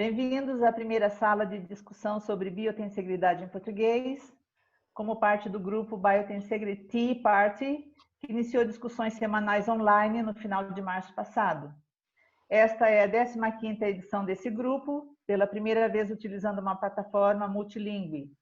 Bem-vindos à primeira sala de discussão sobre biotensegridade em português, como parte do grupo Biotensegrity Party, que iniciou discussões semanais online no final de março passado. Esta é a 15ª edição desse grupo, pela primeira vez utilizando uma plataforma multilingüe.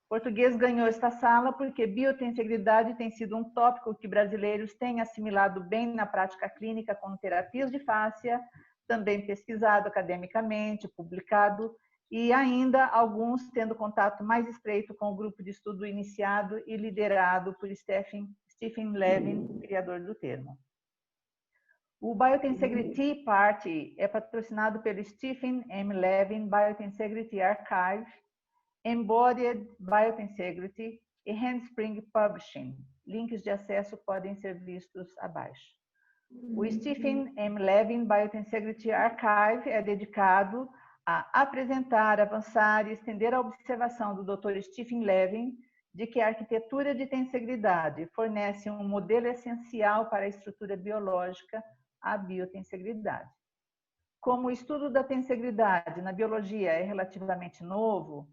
Português ganhou esta sala porque biotensegridade tem sido um tópico que brasileiros têm assimilado bem na prática clínica como terapias de fáscia, também pesquisado academicamente, publicado, e ainda alguns tendo contato mais estreito com o grupo de estudo iniciado e liderado por Stephen Levin, criador do termo. O Biotensegrity Party é patrocinado pelo Stephen M. Levin Biotensegrity Archive, Embodied Biotensegrity e Handspring Publishing. Links de acesso podem ser vistos abaixo. O Stephen M. Levin Biotensegrity Archive é dedicado a apresentar, avançar e estender a observação do Dr. Stephen Levin de que a arquitetura de tensegridade fornece um modelo essencial para a estrutura biológica, a biotensegridade. Como o estudo da tensegridade na biologia é relativamente novo,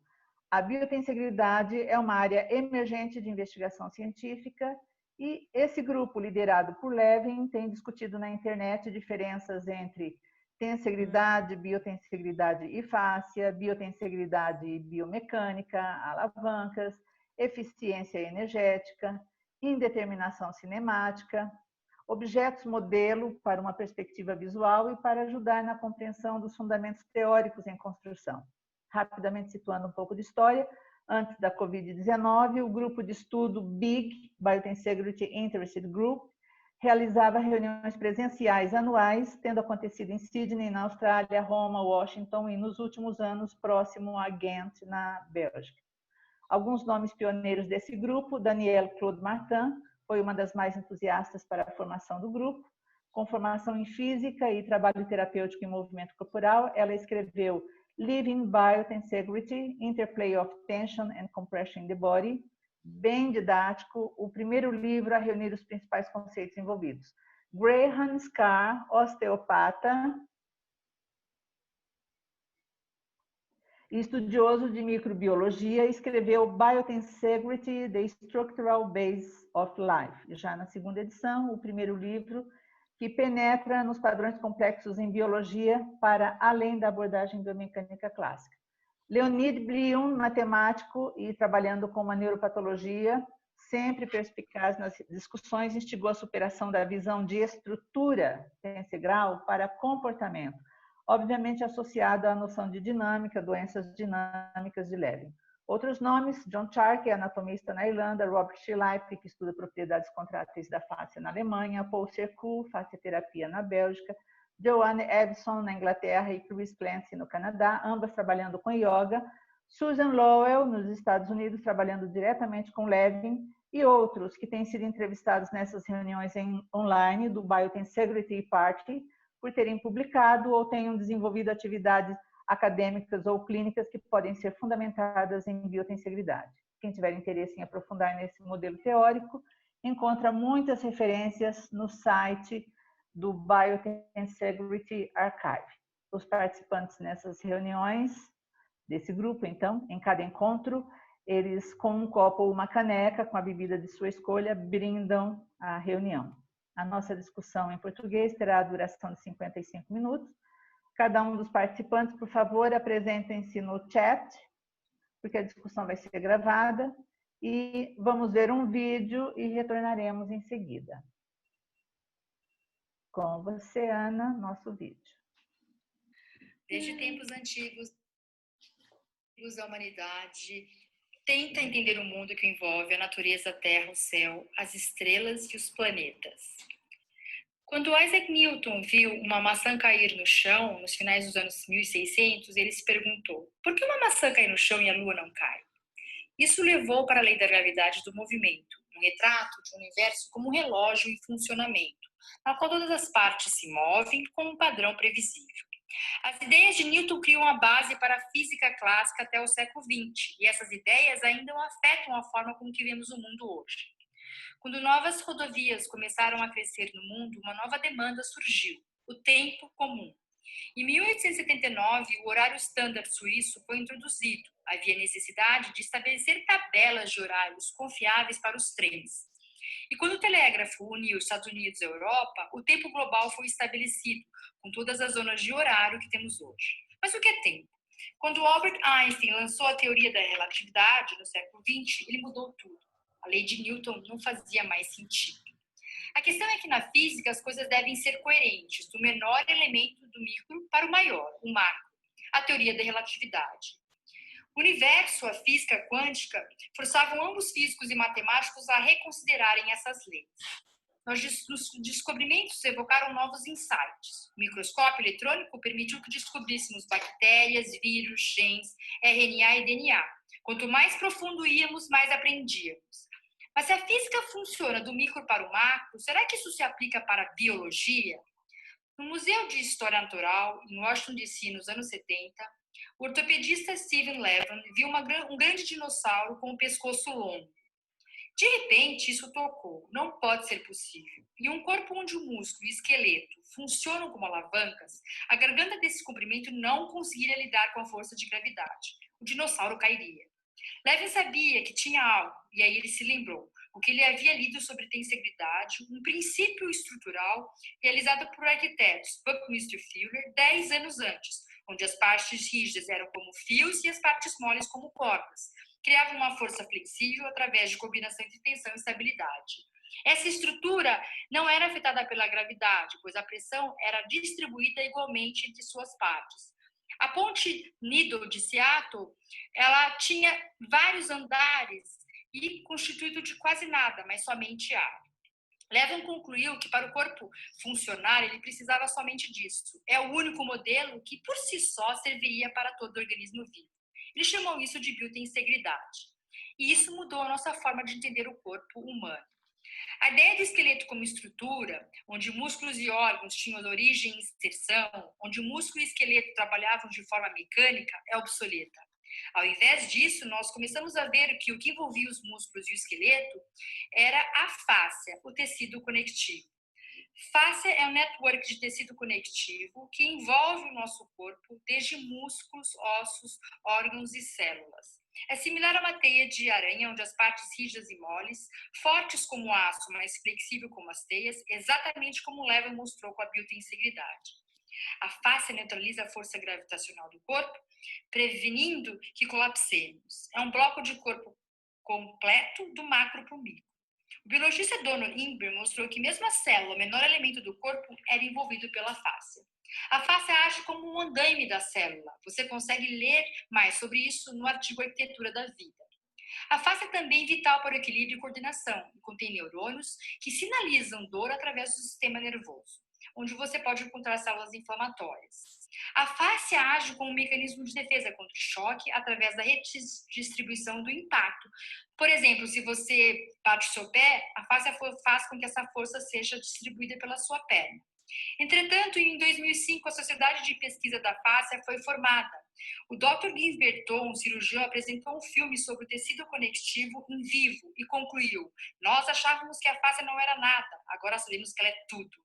a biotensegridade é uma área emergente de investigação científica e esse grupo, liderado por Levin, tem discutido na internet diferenças entre tensegridade, biotensegridade e fáscia, biotensegridade e biomecânica, alavancas, eficiência energética, indeterminação cinemática, objetos modelo para uma perspectiva visual e para ajudar na compreensão dos fundamentos teóricos em construção. Rapidamente situando um pouco de história, antes da Covid-19, o grupo de estudo BIG, Biotensegrity Interested Group, realizava reuniões presenciais anuais, tendo acontecido em Sydney, na Austrália, Roma, Washington e, nos últimos anos, próximo a Ghent, na Bélgica. Alguns nomes pioneiros desse grupo: Danielle Claude Martin, foi uma das mais entusiastas para a formação do grupo. Com formação em física e trabalho terapêutico em movimento corporal, ela escreveu Living Biotensegrity, Interplay of Tension and Compression in the Body, bem didático, o primeiro livro a reunir os principais conceitos envolvidos. Graham Scarr, osteopata e estudioso de microbiologia, escreveu Biotensegrity, The Structural Base of Life, já na segunda edição, o primeiro livro que penetra nos padrões complexos em biologia para além da abordagem biomecânica clássica. Leonid Blum, matemático e trabalhando com a neuropatologia, sempre perspicaz nas discussões, instigou a superação da visão de estrutura tensegral para comportamento, obviamente associado à noção de dinâmica, doenças dinâmicas de Levin. Outros nomes: John Charke, anatomista na Irlanda, Robert Schleip, que estuda propriedades contráteis da fáscia na Alemanha, Paul Cercoux, fascioterapia na Bélgica, Joanne Evison na Inglaterra e Chris Clancy no Canadá, ambas trabalhando com yoga, Susan Lowell nos Estados Unidos, trabalhando diretamente com Levin, e outros que têm sido entrevistados nessas reuniões online do Biotensegrity Party, por terem publicado ou tenham desenvolvido atividades acadêmicas ou clínicas que podem ser fundamentadas em biotensegridade. Quem tiver interesse em aprofundar nesse modelo teórico, encontra muitas referências no site do Biotensegrity Archive. Os participantes nessas reuniões desse grupo, então, em cada encontro, eles com um copo ou uma caneca com a bebida de sua escolha brindam a reunião. A nossa discussão em português terá a duração de 55 minutos. Cada um dos participantes, por favor, apresentem-se no chat, porque a discussão vai ser gravada, e vamos ver um vídeo e retornaremos em seguida. Com você, Ana, nosso vídeo. Desde tempos antigos, a humanidade tenta entender o mundo que envolve a natureza, a terra, o céu, as estrelas e os planetas. Quando Isaac Newton viu uma maçã cair no chão, nos finais dos anos 1600, ele se perguntou: por que uma maçã cai no chão e a lua não cai? Isso levou para a lei da gravidade do movimento, um retrato de um universo como um relógio em funcionamento, na qual todas as partes se movem com um padrão previsível. As ideias de Newton criam a base para a física clássica até o século XX, e essas ideias ainda afetam a forma como que vemos o mundo hoje. Quando novas rodovias começaram a crescer no mundo, uma nova demanda surgiu: o tempo comum. Em 1879, o horário standard suíço foi introduzido. Havia necessidade de estabelecer tabelas de horários confiáveis para os trens. E quando o telégrafo uniu os Estados Unidos e a Europa, o tempo global foi estabelecido, com todas as zonas de horário que temos hoje. Mas o que é tempo? Quando Albert Einstein lançou a teoria da relatividade no século XX, ele mudou tudo. A lei de Newton não fazia mais sentido. A questão é que na física as coisas devem ser coerentes, do menor elemento do micro para o maior, o macro. A teoria da relatividade. O universo, a física quântica, forçavam ambos físicos e matemáticos a reconsiderarem essas leis. Os descobrimentos evocaram novos insights. O microscópio eletrônico permitiu que descobríssemos bactérias, vírus, genes, RNA e DNA. Quanto mais profundo íamos, mais aprendíamos. Mas se a física funciona do micro para o macro, será que isso se aplica para a biologia? No Museu de História Natural, em Washington, D.C., nos anos 70, o ortopedista Steven Levin viu um grande dinossauro com o pescoço longo. De repente, isso tocou. Não pode ser possível. Em um corpo onde o músculo e o esqueleto funcionam como alavancas, a garganta desse comprimento não conseguiria lidar com a força de gravidade. O dinossauro cairia. Levin sabia que tinha algo, e aí ele se lembrou. O que ele havia lido sobre tensegridade, um princípio estrutural realizado por arquitetos Buckminster Fuller 10 anos antes, onde as partes rígidas eram como fios e as partes moles como cordas. Criava uma força flexível através de combinação de tensão e estabilidade. Essa estrutura não era afetada pela gravidade, pois a pressão era distribuída igualmente entre suas partes. A ponte Needle de Seattle, ela tinha vários andares e constituído de quase nada, mas somente ar. Levin concluiu que para o corpo funcionar, ele precisava somente disso. É o único modelo que, por si só, serviria para todo organismo vivo. Ele chamou isso de biotensegridade. E isso mudou a nossa forma de entender o corpo humano. A ideia do esqueleto como estrutura, onde músculos e órgãos tinham origem e inserção, onde músculo e esqueleto trabalhavam de forma mecânica, é obsoleta. Ao invés disso, nós começamos a ver que o que envolvia os músculos e o esqueleto era a fáscia, o tecido conectivo. Fáscia é um network de tecido conectivo que envolve o nosso corpo, desde músculos, ossos, órgãos e células. É similar a uma teia de aranha, onde as partes rígidas e moles, fortes como o aço, mas flexível como as teias, exatamente como Levin mostrou com a biotensegridade. A fáscia neutraliza a força gravitacional do corpo, prevenindo que colapsemos. É um bloco de corpo completo do macro para o micro. O biologista Donald Inber mostrou que mesmo a célula, o menor elemento do corpo, era envolvido pela fáscia. A fáscia age como um andaime da célula. Você consegue ler mais sobre isso no artigo Arquitetura da Vida. A fáscia é também vital para o equilíbrio e coordenação e contém neurônios que sinalizam dor através do sistema nervoso, onde você pode encontrar células inflamatórias. A fáscia age como um mecanismo de defesa contra o choque através da redistribuição do impacto. Por exemplo, se você bate o seu pé, a fáscia faz com que essa força seja distribuída pela sua perna. Entretanto, em 2005, a Sociedade de Pesquisa da Fáscia foi formada. O Dr. Guy Berton, um cirurgião, apresentou um filme sobre o tecido conectivo em vivo e concluiu: nós achávamos que a fáscia não era nada, agora sabemos que ela é tudo.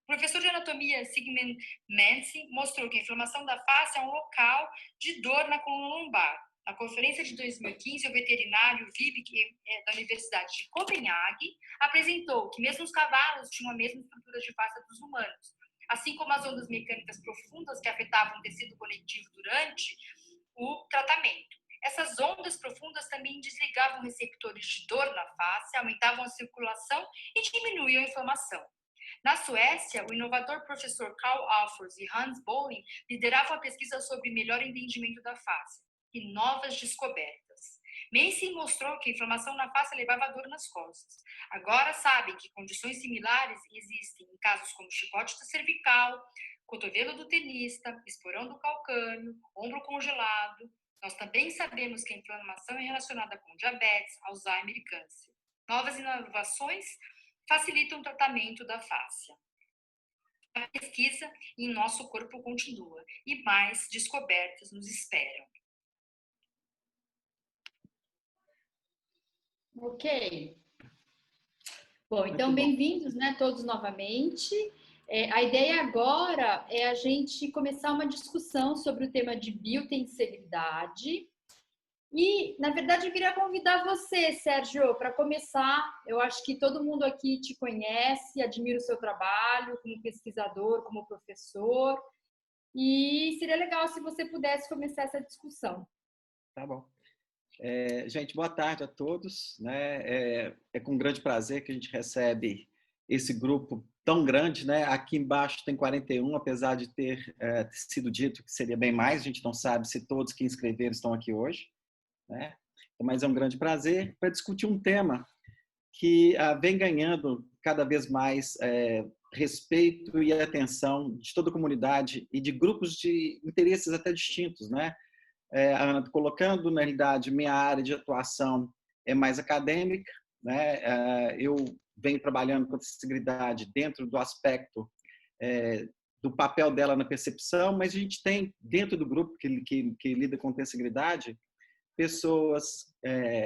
O professor de anatomia Sigmund Mansi mostrou que a inflamação da face é um local de dor na coluna lombar. Na conferência de 2015, o veterinário Vibeke, da Universidade de Copenhague, apresentou que mesmo os cavalos tinham a mesma estrutura de face dos humanos, assim como as ondas mecânicas profundas que afetavam o tecido conectivo durante o tratamento. Essas ondas profundas também desligavam receptores de dor na face, aumentavam a circulação e diminuíam a inflamação. Na Suécia, o inovador professor Carl Alfors e Hans Bolin lideravam a pesquisa sobre melhor entendimento da face e novas descobertas. Mansi mostrou que a inflamação na face levava a dor nas costas. Agora sabem que condições similares existem em casos como chicote da cervical, cotovelo do tenista, esporão do calcâneo, ombro congelado. Nós também sabemos que a inflamação é relacionada com diabetes, Alzheimer e câncer. Novas inovações facilitam o tratamento da fáscia. A pesquisa em nosso corpo continua e mais descobertas nos esperam. Ok. Bom, então bem-vindos, né, todos novamente. A ideia agora é a gente começar uma discussão sobre o tema de biotensegridade. E, na verdade, eu queria convidar você, Sérgio, para começar. Eu acho que todo mundo aqui te conhece, admira o seu trabalho como pesquisador, como professor. E seria legal se você pudesse começar essa discussão. Tá bom. Gente, boa tarde a todos, né? É com grande prazer que a gente recebe esse grupo tão grande, né? Aqui embaixo tem 41, apesar de ter sido dito que seria bem mais, a gente não sabe se todos que inscreveram estão aqui hoje, né? Mas é um grande prazer para discutir um tema que vem ganhando cada vez mais respeito e atenção de toda a comunidade e de grupos de interesses até distintos, né? Ana, colocando, na realidade, minha área de atuação é mais acadêmica, né? Eu venho trabalhando com a acessibilidade dentro do aspecto do papel dela na percepção, mas a gente tem, dentro do grupo que lida com acessibilidade, pessoas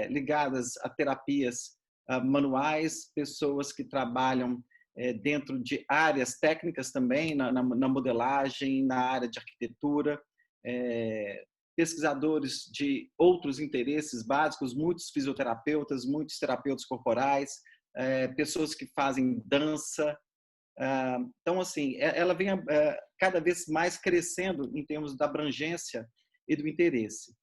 ligadas a terapias manuais, pessoas que trabalham dentro de áreas técnicas também, na modelagem, na área de arquitetura, pesquisadores de outros interesses básicos, muitos fisioterapeutas, muitos terapeutas corporais, pessoas que fazem dança. Então, assim, ela vem cada vez mais crescendo em termos da abrangência e do interesse.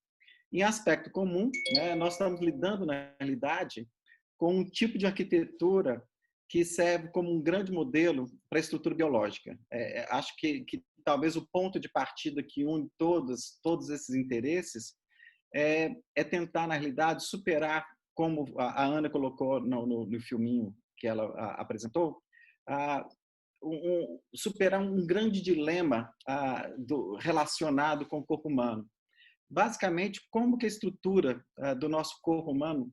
Em aspecto comum, né, nós estamos lidando, na realidade, com um tipo de arquitetura que serve como um grande modelo para a estrutura biológica. Acho que talvez o ponto de partida que une todos esses interesses é tentar, na realidade, superar, como a Ana colocou no filminho que ela apresentou, superar um grande dilema relacionado com o corpo humano. Basicamente, como que a estrutura do nosso corpo humano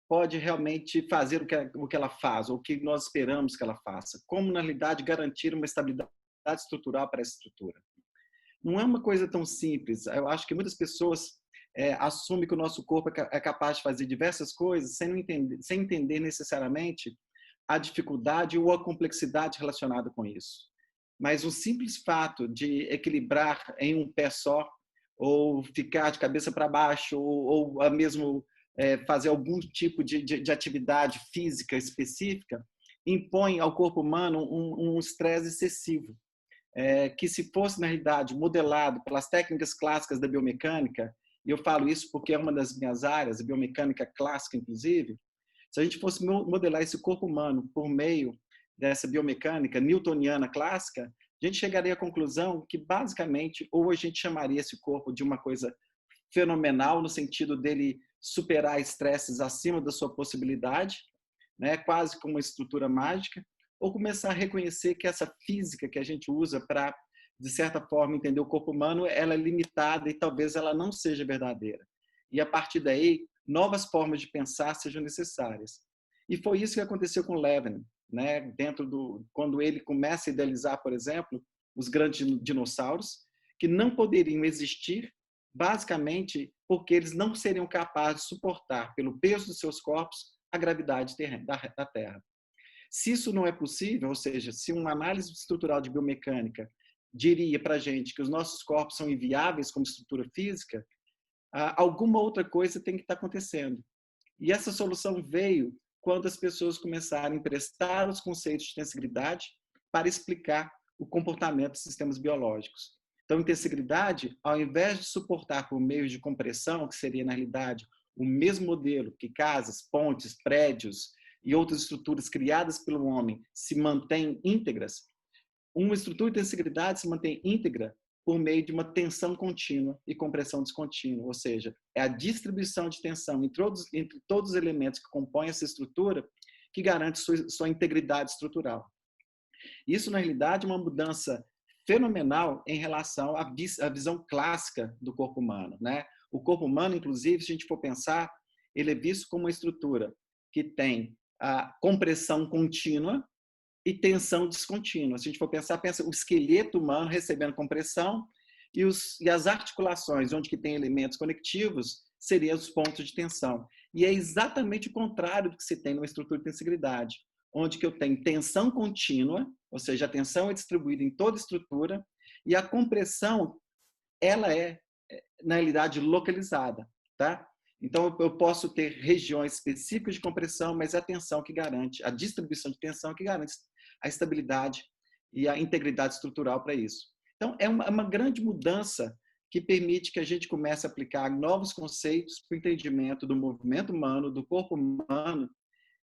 pode realmente fazer o que ela faz, ou o que nós esperamos que ela faça. Como, na realidade, garantir uma estabilidade estrutural para essa estrutura. Não é uma coisa tão simples. Eu acho que muitas pessoas assumem que o nosso corpo é capaz de fazer diversas coisas sem entender necessariamente a dificuldade ou a complexidade relacionada com isso. Mas o simples fato de equilibrar em um pé só, ou ficar de cabeça para baixo, ou mesmo fazer algum tipo de atividade física específica, impõe ao corpo humano um estresse excessivo, que se fosse, na realidade, modelado pelas técnicas clássicas da biomecânica, e eu falo isso porque é uma das minhas áreas, a biomecânica clássica, inclusive, se a gente fosse modelar esse corpo humano por meio dessa biomecânica newtoniana clássica, a gente chegaria à conclusão que, basicamente, ou a gente chamaria esse corpo de uma coisa fenomenal, no sentido dele superar estresses acima da sua possibilidade, né, quase como uma estrutura mágica, ou começar a reconhecer que essa física que a gente usa para, de certa forma, entender o corpo humano, ela é limitada e talvez ela não seja verdadeira. E, a partir daí, novas formas de pensar sejam necessárias. E foi isso que aconteceu com Levin, né? Quando ele começa a idealizar, por exemplo, os grandes dinossauros, que não poderiam existir, basicamente porque eles não seriam capazes de suportar, pelo peso dos seus corpos, a gravidade da Terra. Se isso não é possível, ou seja, se uma análise estrutural de biomecânica diria para a gente que os nossos corpos são inviáveis como estrutura física, alguma outra coisa tem que estar acontecendo. E essa solução veio quando as pessoas começaram a emprestar os conceitos de tensibilidade para explicar o comportamento dos sistemas biológicos. Então, tensibilidade, ao invés de suportar por meio de compressão, que seria, na realidade, o mesmo modelo que casas, pontes, prédios e outras estruturas criadas pelo homem se mantêm íntegras, uma estrutura de tensibilidade se mantém íntegra por meio de uma tensão contínua e compressão descontínua, ou seja, é a distribuição de tensão entre todos os elementos que compõem essa estrutura que garante sua integridade estrutural. Isso, na realidade, é uma mudança fenomenal em relação à visão clássica do corpo humano, né? O corpo humano, inclusive, se a gente for pensar, ele é visto como uma estrutura que tem a compressão contínua e tensão descontínua. Se a gente for pensar, pensa o esqueleto humano recebendo compressão e as articulações, onde que tem elementos conectivos, seriam os pontos de tensão. E é exatamente o contrário do que se tem numa estrutura de tensibilidade, onde que eu tenho tensão contínua, ou seja, a tensão é distribuída em toda a estrutura e a compressão, ela é, na realidade, localizada, tá? Então, eu posso ter regiões específicas de compressão, mas é a tensão que garante, a distribuição de tensão que garante a estabilidade e a integridade estrutural para isso. Então, é uma grande mudança que permite que a gente comece a aplicar novos conceitos para o entendimento do movimento humano, do corpo humano,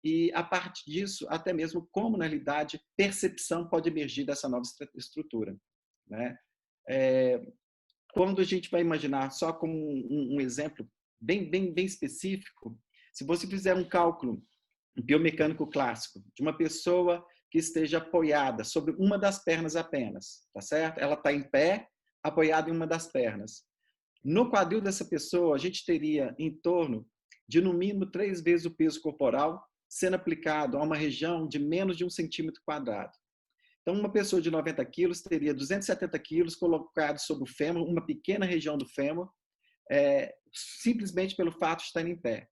e, a partir disso, até mesmo como, na realidade, percepção pode emergir dessa nova estrutura, né? Quando a gente vai imaginar, só como um exemplo bem específico, se você fizer um cálculo biomecânico clássico de uma pessoa que esteja apoiada sobre uma das pernas apenas, tá certo? Ela está em pé, apoiada em uma das pernas. No quadril dessa pessoa, a gente teria em torno de, no mínimo, 3 vezes o peso corporal sendo aplicado a uma região de menos de 1 centímetro quadrado. Então, uma pessoa de 90 quilos teria 270 quilos colocados sobre o fêmur, uma pequena região do fêmur, simplesmente pelo fato de estar em pé.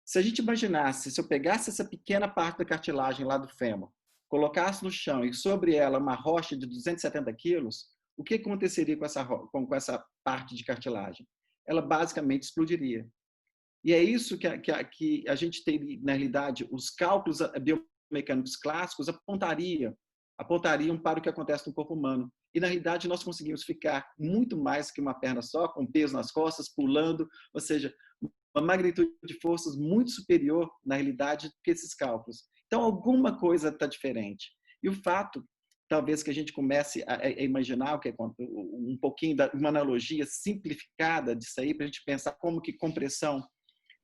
Se a gente imaginasse, se eu pegasse essa pequena parte da cartilagem lá do fêmur, colocasse no chão e sobre ela uma rocha de 270 quilos, o que aconteceria com essa parte de cartilagem? Ela basicamente explodiria. E é isso que a gente tem, na realidade, os cálculos biomecânicos clássicos apontariam para o que acontece no corpo humano. E, na realidade, nós conseguimos ficar muito mais que uma perna só, com peso nas costas, pulando, ou seja, uma magnitude de forças muito superior, na realidade, do que esses cálculos. Então, alguma coisa está diferente. E o fato, talvez, que a gente comece a imaginar um pouquinho de uma analogia simplificada disso aí, para a gente pensar como que compressão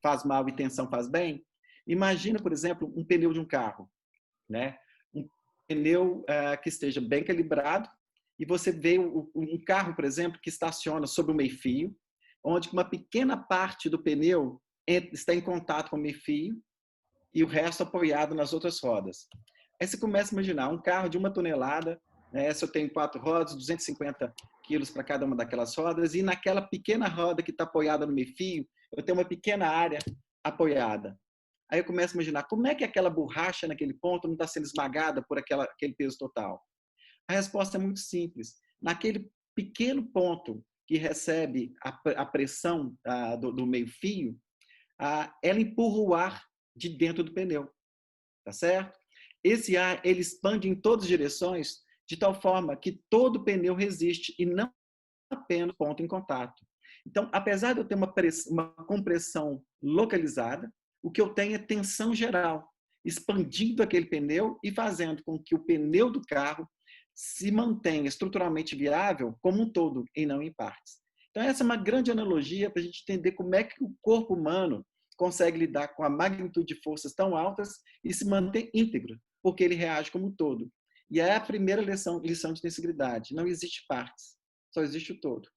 faz mal e tensão faz bem. Imagina, por exemplo, um pneu de um carro, né? Um pneu que esteja bem calibrado e você vê um carro, por exemplo, que estaciona sobre o meio-fio, onde uma pequena parte do pneu está em contato com o meio-fio e o resto apoiado nas outras rodas. Aí você começa a imaginar um carro de 1 tonelada, né? Se eu tenho 4 rodas, 250 quilos para cada uma daquelas rodas, e naquela pequena roda que está apoiada no meio-fio, eu tenho uma pequena área apoiada. Aí eu começo a imaginar como é que aquela borracha naquele ponto não está sendo esmagada por aquele peso total. A resposta é muito simples. Naquele pequeno ponto que recebe a pressão do meio-fio, ela empurra o ar de dentro do pneu, tá certo? Esse ar, ele expande em todas as direções, de tal forma que todo o pneu resiste e não apenas ponto em contato. Então, apesar de eu ter uma compressão localizada, o que eu tenho é tensão geral, expandindo aquele pneu e fazendo com que o pneu do carro se mantenha estruturalmente viável como um todo, e não em partes. Então, essa é uma grande analogia para a gente entender como é que o corpo humano consegue lidar com a magnitude de forças tão altas e se manter íntegro, porque ele reage como um todo. E é a primeira lição de integridade. Não existe partes, só existe o todo.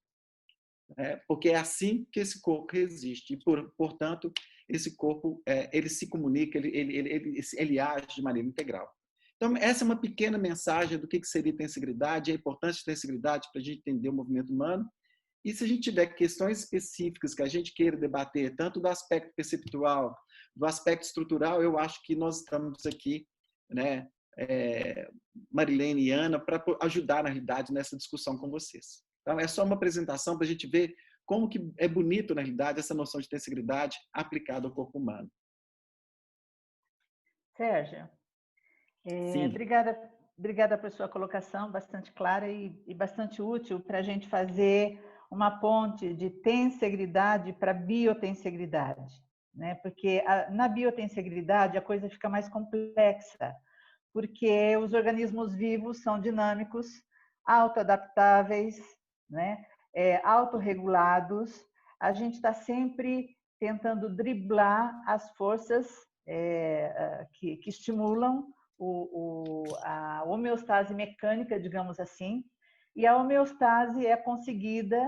Porque é assim que esse corpo existe. E, portanto, esse corpo ele se comunica, ele age de maneira integral. Então, essa é uma pequena mensagem do que seria integridade, a importância da integridade para a gente entender o movimento humano. E se a gente tiver questões específicas que a gente queira debater, tanto do aspecto perceptual, do aspecto estrutural, eu acho que nós estamos aqui, né, Marilene e Ana, para ajudar, na realidade, nessa discussão com vocês. Então, é só uma apresentação para a gente ver como que é bonito, na realidade, essa noção de integridade aplicada ao corpo humano. Sérgio, obrigada por sua colocação, bastante clara e bastante útil para a gente fazer uma ponte de tensegridade para biotensegridade, né? Porque na biotensegridade a coisa fica mais complexa, porque os organismos vivos são dinâmicos, autoadaptáveis, né? Autorregulados. A gente está sempre tentando driblar as forças que estimulam a homeostase mecânica, digamos assim, e a homeostase é conseguida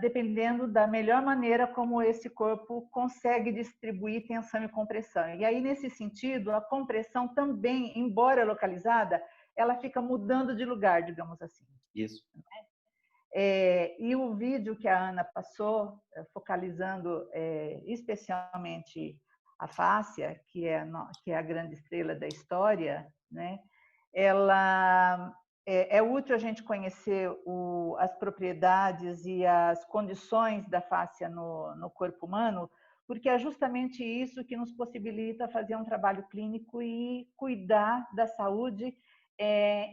dependendo da melhor maneira como esse corpo consegue distribuir tensão e compressão. E aí, nesse sentido, a compressão também, embora localizada, ela fica mudando de lugar, digamos assim. Isso. E o vídeo que a Ana passou, focalizando especialmente a fáscia, que é a grande estrela da história, né? ela é útil a gente conhecer as propriedades e as condições da fáscia no corpo humano, porque é justamente isso que nos possibilita fazer um trabalho clínico e cuidar da saúde,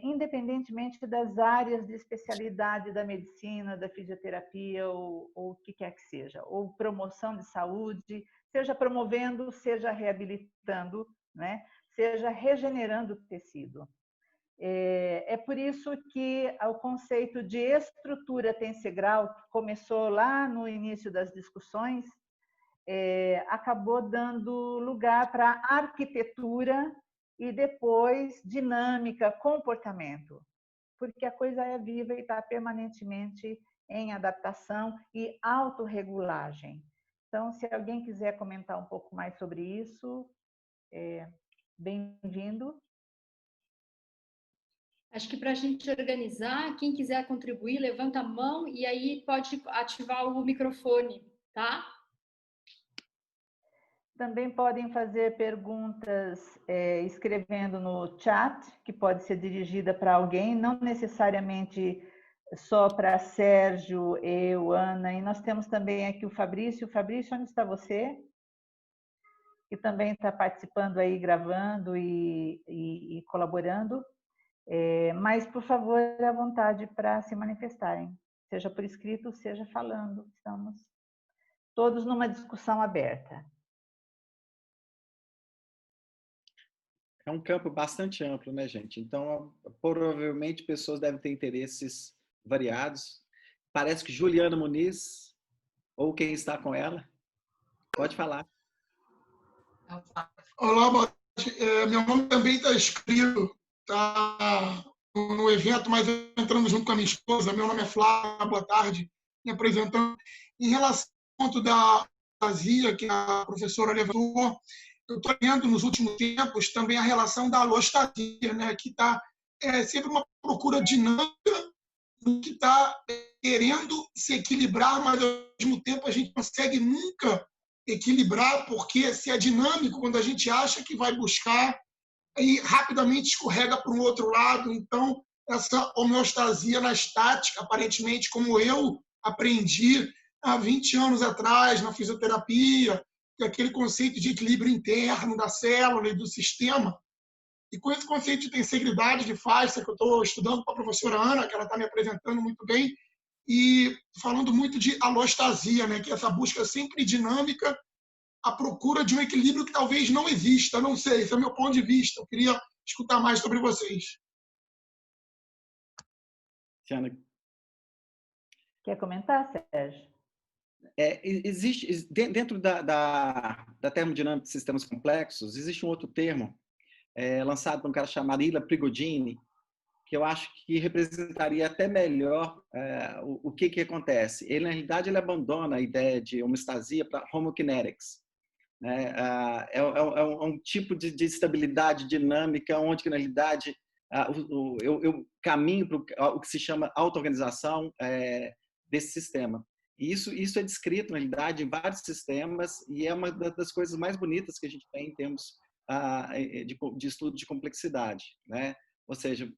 independentemente das áreas de especialidade da medicina, da fisioterapia ou o que quer que seja, ou promoção de saúde, seja promovendo, seja reabilitando, né? Seja regenerando o tecido. É por isso que o conceito de estrutura tensigral, que começou lá no início das discussões, acabou dando lugar para arquitetura e depois dinâmica, comportamento, porque a coisa é viva e está permanentemente em adaptação e autorregulagem. Então, se alguém quiser comentar um pouco mais sobre isso, bem-vindo. Acho que para a gente organizar, quem quiser contribuir, levanta a mão e aí pode ativar o microfone, tá? Também podem fazer perguntas escrevendo no chat, que pode ser dirigida para alguém, não necessariamente só para Sérgio, eu, Ana, e nós temos também aqui o Fabrício. Fabrício, onde está você? Que também está participando aí, gravando e colaborando. Mas, por favor, à vontade para se manifestarem, seja por escrito, seja falando. Estamos todos numa discussão aberta. É um campo bastante amplo, né, gente? Então, provavelmente, pessoas devem ter interesses variados. Parece que Juliana Muniz, ou quem está com ela, pode falar. Olá, boa tarde. Meu nome também está escrito, tá no evento, mas entrando junto com a minha esposa. Meu nome é Flávia, boa tarde, me apresentando. Em relação ao ponto da fantasia que a professora levantou, eu estou vendo nos últimos tempos também a relação da alostasia, né, que está sempre uma procura dinâmica, que está querendo se equilibrar, mas ao mesmo tempo a gente não consegue nunca equilibrar, porque se é dinâmico, quando a gente acha que vai buscar, aí rapidamente escorrega para um outro lado. Então, essa homeostasia na estática, aparentemente, como eu aprendi há 20 anos atrás na fisioterapia, que é aquele conceito de equilíbrio interno da célula e do sistema. E com esse conceito de tensegridade de fáscia, que eu estou estudando com a professora Ana, que ela está me apresentando muito bem, e falando muito de alostasia, né, que é essa busca sempre dinâmica, a procura de um equilíbrio que talvez não exista. Não sei, esse é o meu ponto de vista. Eu queria escutar mais sobre vocês. Tiana. Quer comentar, Sérgio? Existe, dentro da termodinâmica de sistemas complexos, existe um outro termo lançado por um cara chamado Ila Prigodini, que eu acho que representaria até melhor o que acontece. Ele, na realidade, ele abandona a ideia de homeostasia para homokinetics. Né? Um tipo de estabilidade dinâmica onde, que, na realidade, eu caminho para o que se chama auto-organização desse sistema. E isso é descrito, na realidade, em vários sistemas e é uma das coisas mais bonitas que a gente tem em termos de estudo de complexidade, né? Ou seja,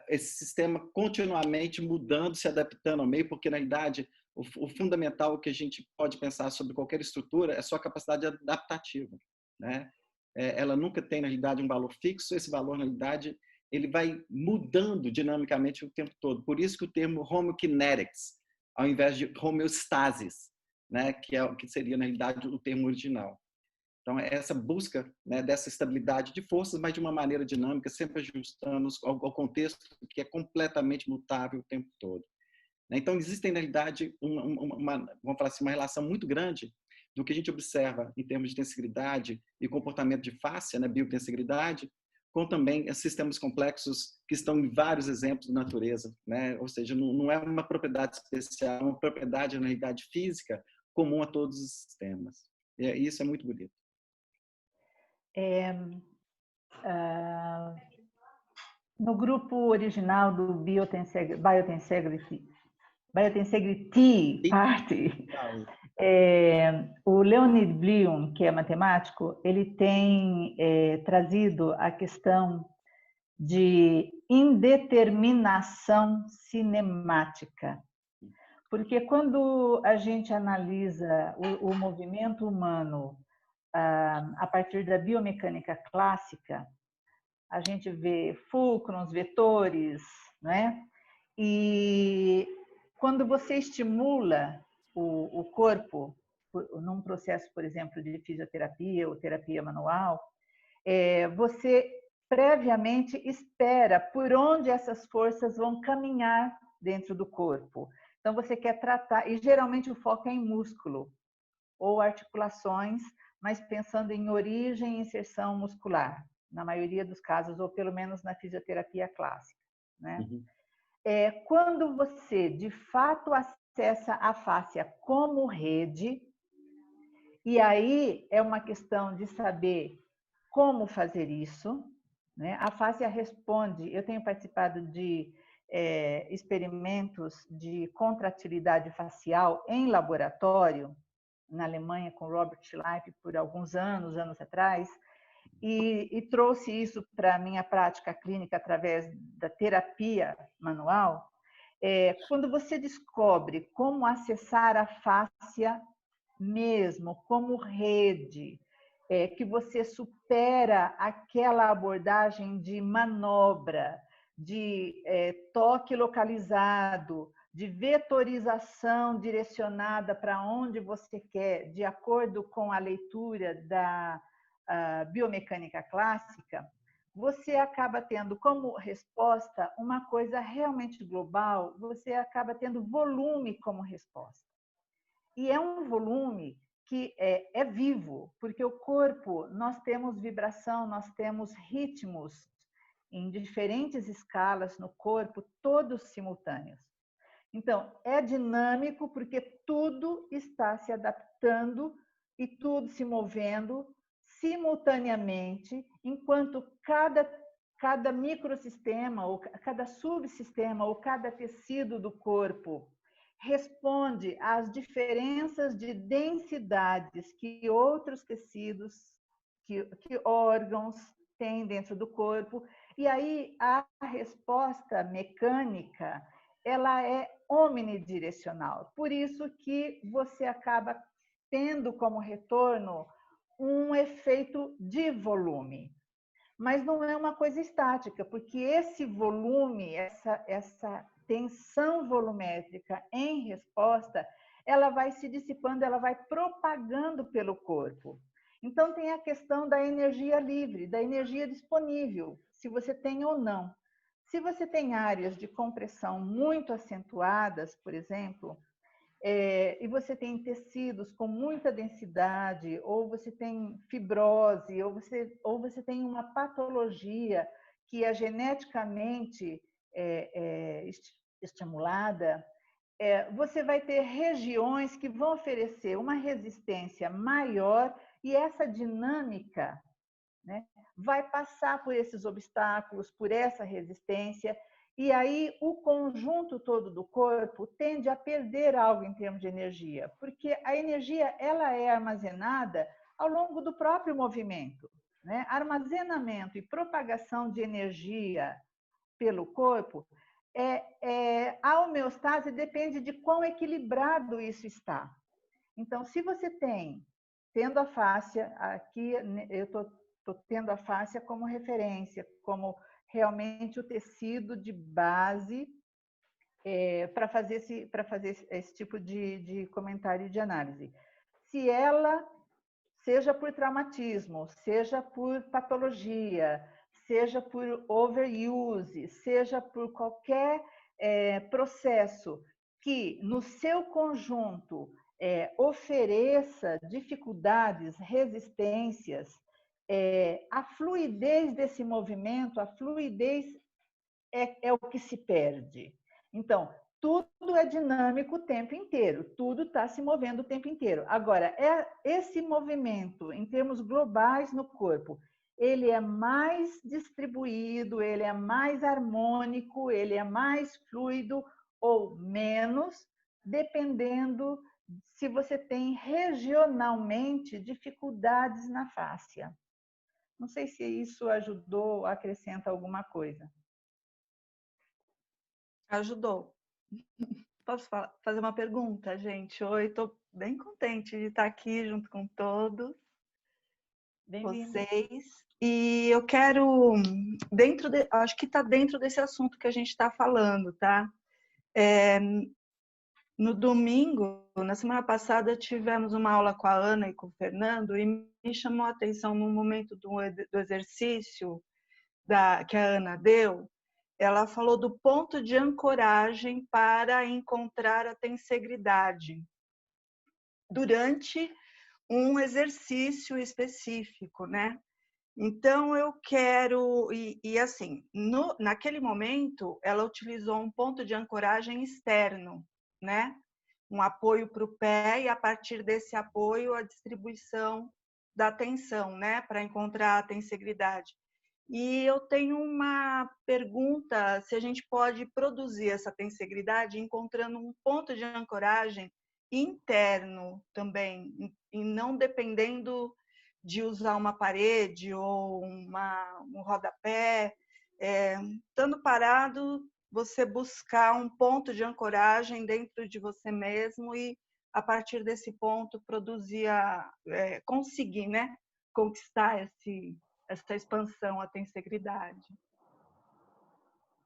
esse sistema continuamente mudando, se adaptando ao meio, porque, na realidade, o fundamental que a gente pode pensar sobre qualquer estrutura é a sua capacidade adaptativa, né? Ela nunca tem, na realidade, um valor fixo, esse valor, na realidade, ele vai mudando dinamicamente o tempo todo. Por isso que o termo homokinetics, ao invés de homeostasis, né? que seria, na realidade, o termo original. Então, é essa busca, né, dessa estabilidade de forças, mas de uma maneira dinâmica, sempre ajustando ao contexto que é completamente mutável o tempo todo. Então, existe, na realidade, vamos falar assim, uma relação muito grande do que a gente observa em termos de tensegridade e comportamento de fáscia, né, biotensegridade, com também sistemas complexos que estão em vários exemplos da natureza, né? Ou seja, não é uma propriedade especial, é uma propriedade, na realidade, física comum a todos os sistemas. E isso é muito bonito. No grupo original do Biotensegrity Party, o Leonid Blium, que é matemático, ele tem trazido a questão de indeterminação cinemática. Porque quando a gente analisa o movimento humano a partir da biomecânica clássica, a gente vê fulcrons, vetores, né? E quando você estimula o corpo num processo, por exemplo, de fisioterapia ou terapia manual, você previamente espera por onde essas forças vão caminhar dentro do corpo. Então, você quer tratar, e geralmente o foco é em músculo ou articulações, mas pensando em origem e inserção muscular, na maioria dos casos, ou pelo menos na fisioterapia clássica, né? Uhum. Quando você, de fato, acessa a fáscia como rede, e aí é uma questão de saber como fazer isso, né? A fáscia responde, eu tenho participado de experimentos de contratilidade facial em laboratório, na Alemanha com Robert Schleif por alguns anos atrás, e trouxe isso para a minha prática clínica através da terapia manual. Quando você descobre como acessar a fáscia mesmo, como rede, que você supera aquela abordagem de manobra, de toque localizado, de vetorização direcionada para onde você quer, de acordo com a leitura da biomecânica clássica, você acaba tendo como resposta uma coisa realmente global, você acaba tendo volume como resposta. E é um volume que é vivo, porque o corpo, nós temos vibração, nós temos ritmos em diferentes escalas no corpo, todos simultâneos. Então, é dinâmico porque tudo está se adaptando e tudo se movendo simultaneamente, enquanto cada microsistema, ou cada subsistema, ou cada tecido do corpo responde às diferenças de densidades que outros tecidos, que órgãos têm dentro do corpo. E aí a resposta mecânica, ela é omnidirecional. Por isso que você acaba tendo como retorno um efeito de volume. Mas não é uma coisa estática, porque esse volume, essa tensão volumétrica em resposta, ela vai se dissipando, ela vai propagando pelo corpo. Então, tem a questão da energia livre, da energia disponível, se você tem ou não. Se você tem áreas de compressão muito acentuadas, por exemplo, e você tem tecidos com muita densidade, ou você tem fibrose, ou você tem uma patologia que é geneticamente estimulada, você vai ter regiões que vão oferecer uma resistência maior e essa dinâmica, né, vai passar por esses obstáculos, por essa resistência, e aí o conjunto todo do corpo tende a perder algo em termos de energia, porque a energia ela é armazenada ao longo do próprio movimento, né? Armazenamento e propagação de energia pelo corpo, a homeostase depende de quão equilibrado isso está. Então, se você tendo a fáscia, aqui eu estou tendo a fáscia como referência, como realmente o tecido de base para fazer esse tipo de comentário e de análise. Se ela, seja por traumatismo, seja por patologia, seja por overuse, seja por qualquer processo que no seu conjunto ofereça dificuldades, resistências, a fluidez desse movimento, a fluidez é o que se perde. Então, tudo é dinâmico o tempo inteiro, tudo está se movendo o tempo inteiro. Agora, esse movimento, em termos globais no corpo, ele é mais distribuído, ele é mais harmônico, ele é mais fluido ou menos, dependendo se você tem regionalmente dificuldades na fáscia. Não sei se isso ajudou, acrescenta alguma coisa. Ajudou. Posso fazer uma pergunta, gente? Oi, estou bem contente de estar aqui junto com todos vocês. E eu quero, acho que está dentro desse assunto que a gente está falando, tá? No domingo, na semana passada, tivemos uma aula com a Ana e com o Fernando e me chamou a atenção no momento do exercício que a Ana deu. Ela falou do ponto de ancoragem para encontrar a tensegridade durante um exercício específico, né? Então, eu quero... E assim, naquele momento, ela utilizou um ponto de ancoragem externo, né? Um apoio para o pé e, a partir desse apoio, a distribuição da tensão, né? Para encontrar a tensegridade. E eu tenho uma pergunta, se a gente pode produzir essa tensegridade encontrando um ponto de ancoragem interno também, e não dependendo de usar uma parede ou um rodapé. Estando parado, você buscar um ponto de ancoragem dentro de você mesmo e, a partir desse ponto, conseguir, né, conquistar essa expansão, a tensegridade.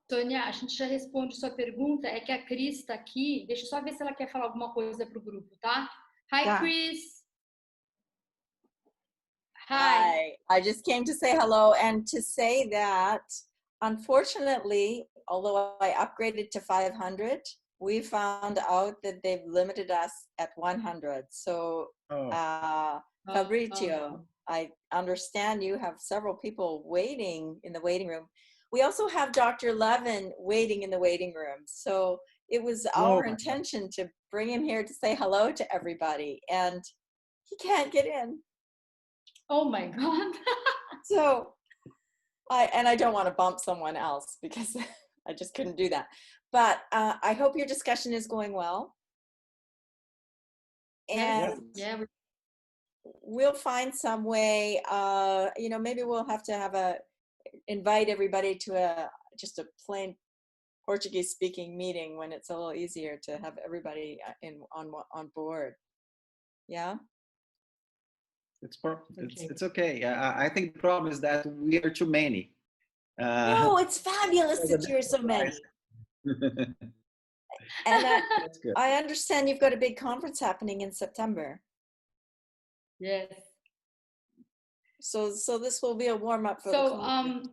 Sônia, a gente já responde sua pergunta, é que a Cris está aqui, deixa eu só ver se ela quer falar alguma coisa para o grupo, tá? Hi, Tá. Cris! Hi, I just came to say hello and to say that, unfortunately, although I upgraded to 500, we found out that they've limited us at 100. So, Fabrizio, I understand you have several people waiting in the waiting room. We also have Dr. Levin waiting in the waiting room. So it was our intention to bring him here to say hello to everybody, and he can't get in. Oh my God. So, I don't want to bump someone else because I just couldn't do that. But I hope your discussion is going well. And yeah, we'll find some way, maybe we'll have to invite everybody to just a plain Portuguese speaking meeting when it's a little easier to have everybody on board. Yeah. It's perfect. Okay. It's okay. I think the problem is that we are too many. No, it's fabulous that you're so many. And That's good. I understand you've got a big conference happening in September. Yes. So this will be a warm up for the conference.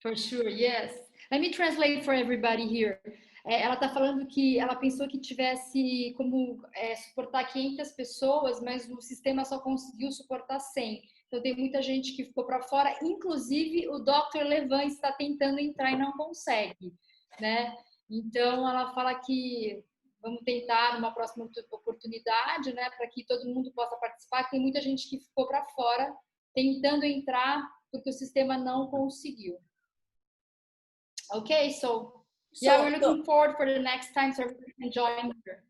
For sure, yes. Let me translate for everybody here. Ela está falando que ela pensou que tivesse como suportar 500 pessoas, mas o sistema só conseguiu suportar 100. Então tem muita gente que ficou para fora, inclusive o Dr. Levan está tentando entrar e não consegue, né? Então ela fala que vamos tentar numa próxima oportunidade, né, para que todo mundo possa participar. Tem muita gente que ficou para fora tentando entrar porque o sistema não conseguiu. Okay, so yeah, we're looking forward for the next time so everyone can join here.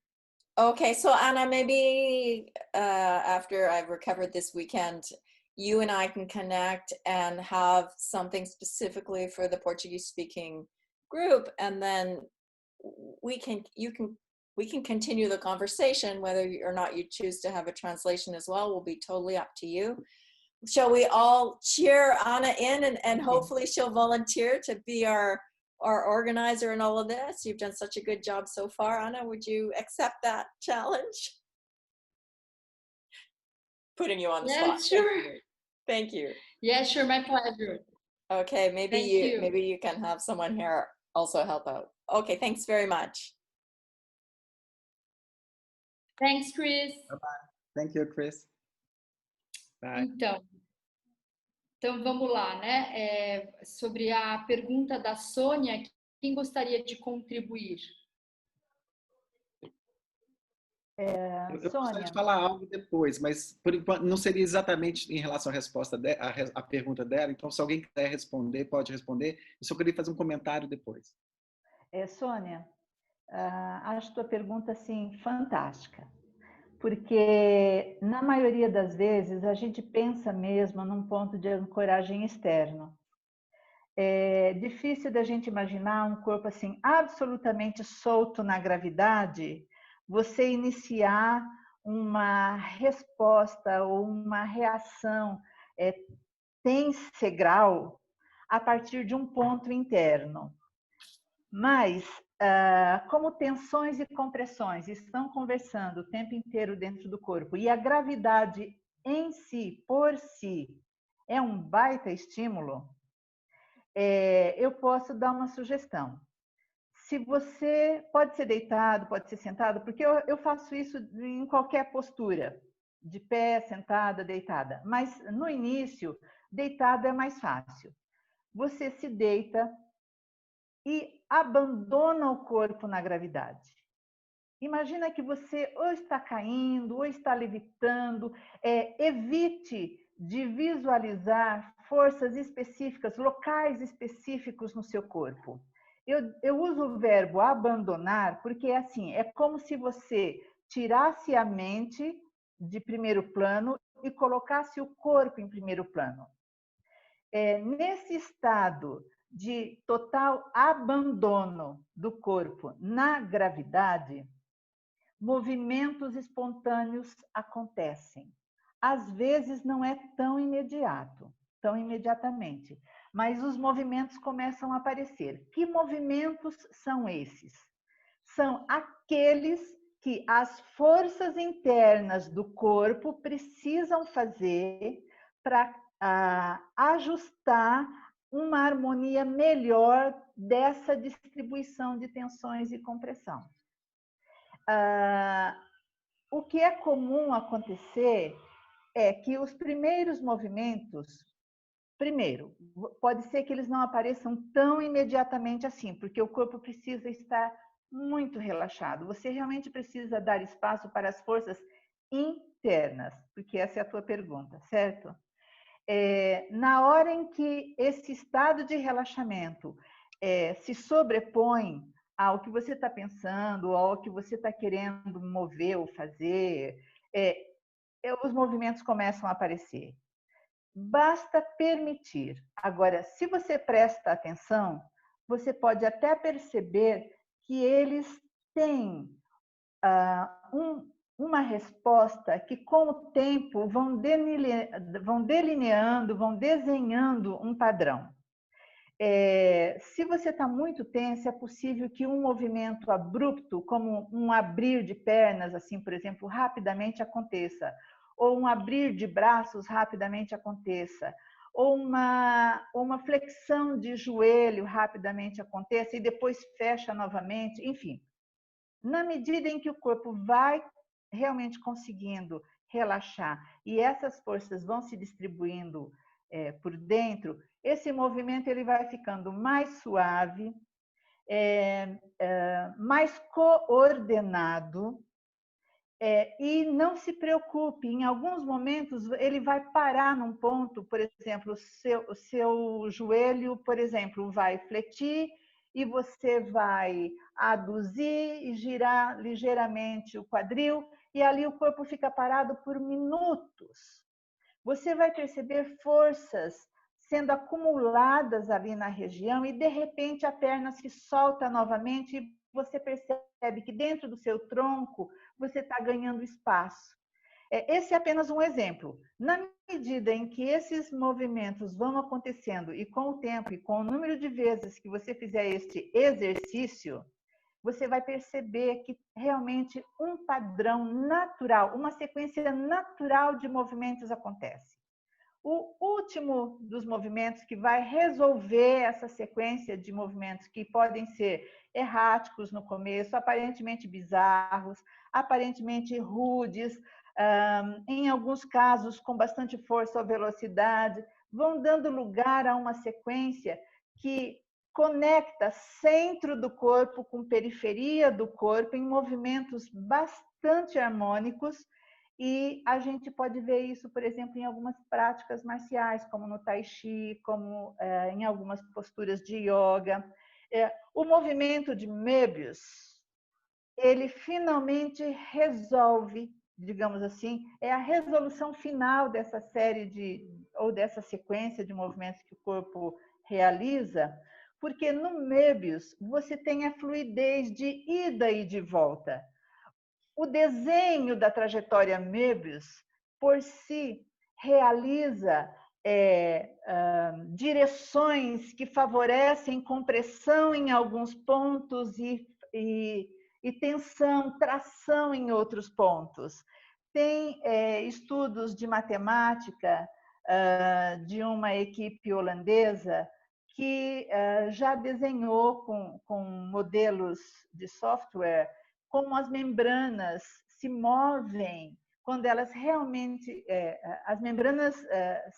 Okay, so Anna, maybe after I've recovered this weekend, you and I can connect and have something specifically for the Portuguese speaking group, and then we can continue the conversation. Whether or not you choose to have a translation as well will be totally up to you. Shall we all cheer Anna in and hopefully she'll volunteer to be our organizer in all of this? You've done such a good job so far, Anna. Would you accept that challenge? Putting you on the spot. Sure. Thank you. Yeah, sure. My pleasure. Okay, maybe you can have someone here also help out. Okay, thanks very much. Thanks, Chris. Bye-bye. Thank you, Chris. Bye. Então vamos lá, né? Sobre a pergunta da Sônia, quem gostaria de contribuir? Eu Sônia. gostaria de falar algo depois, mas por enquanto não seria exatamente em relação à resposta à pergunta dela. Então, se alguém quiser responder, pode responder. Eu só queria fazer um comentário depois. Sônia, acho tua pergunta assim fantástica, porque na maioria das vezes a gente pensa mesmo num ponto de ancoragem externo. É difícil da gente imaginar um corpo assim absolutamente solto na gravidade, você iniciar uma resposta ou uma reação tensegral a partir de um ponto interno. Mas, como tensões e compressões estão conversando o tempo inteiro dentro do corpo e a gravidade em si, por si, é um baita estímulo, eu posso dar uma sugestão. Se você pode ser deitado, pode ser sentado, porque eu faço isso em qualquer postura, de pé, sentada, deitada. Mas no início, deitado é mais fácil. Você se deita e abandona o corpo na gravidade. Imagina que você ou está caindo, ou está levitando. Evite de visualizar forças específicas, locais específicos no seu corpo. Eu uso o verbo abandonar porque é como se você tirasse a mente de primeiro plano e colocasse o corpo em primeiro plano. Nesse estado de total abandono do corpo na gravidade, movimentos espontâneos acontecem. Às vezes não é tão imediatamente, mas os movimentos começam a aparecer. Que movimentos são esses? São aqueles que as forças internas do corpo precisam fazer para ajustar uma harmonia melhor dessa distribuição de tensões e compressão. O que é comum acontecer é que os primeiros movimentos, primeiro, pode ser que eles não apareçam tão imediatamente assim, porque o corpo precisa estar muito relaxado. Você realmente precisa dar espaço para as forças internas, porque essa é a tua pergunta, certo? Na hora em que esse estado de relaxamento se sobrepõe ao que você está pensando, ao que você está querendo mover ou fazer, os movimentos começam a aparecer. Basta permitir. Agora, se você presta atenção, você pode até perceber que eles têm uma resposta que, com o tempo, vão delineando, vão desenhando um padrão. Se você está muito tenso, é possível que um movimento abrupto, como um abrir de pernas, assim, por exemplo, rapidamente aconteça, ou um abrir de braços rapidamente aconteça, ou uma flexão de joelho rapidamente aconteça e depois fecha novamente, enfim. Na medida em que o corpo vai realmente conseguindo relaxar e essas forças vão se distribuindo por dentro, esse movimento ele vai ficando mais suave, mais coordenado, e não se preocupe, em alguns momentos ele vai parar num ponto, por exemplo, o seu joelho, por exemplo, vai fletir e você vai aduzir e girar ligeiramente o quadril e ali o corpo fica parado por minutos. Você vai perceber forças sendo acumuladas ali na região e de repente a perna se solta novamente e você percebe que dentro do seu tronco você está ganhando espaço. Esse é apenas um exemplo. Na medida em que esses movimentos vão acontecendo e com o tempo e com o número de vezes que você fizer este exercício, você vai perceber que realmente um padrão natural, uma sequência natural de movimentos acontece. O último dos movimentos que vai resolver essa sequência de movimentos que podem ser erráticos no começo, aparentemente bizarros, aparentemente rudes, em alguns casos com bastante força ou velocidade, vão dando lugar a uma sequência que conecta centro do corpo com periferia do corpo em movimentos bastante harmônicos. E a gente pode ver isso, por exemplo, em algumas práticas marciais, como no Tai Chi, como em algumas posturas de yoga. O movimento de Möbius, ele finalmente resolve digamos assim, é a resolução final dessa série ou dessa sequência de movimentos que o corpo realiza, porque no Möbius você tem a fluidez de ida e de volta. O desenho da trajetória Möbius, por si, realiza direções que favorecem compressão em alguns pontos e tensão, tração em outros pontos. Tem estudos de matemática de uma equipe holandesa que já desenhou com modelos de software como as membranas se movem quando elas realmente, as membranas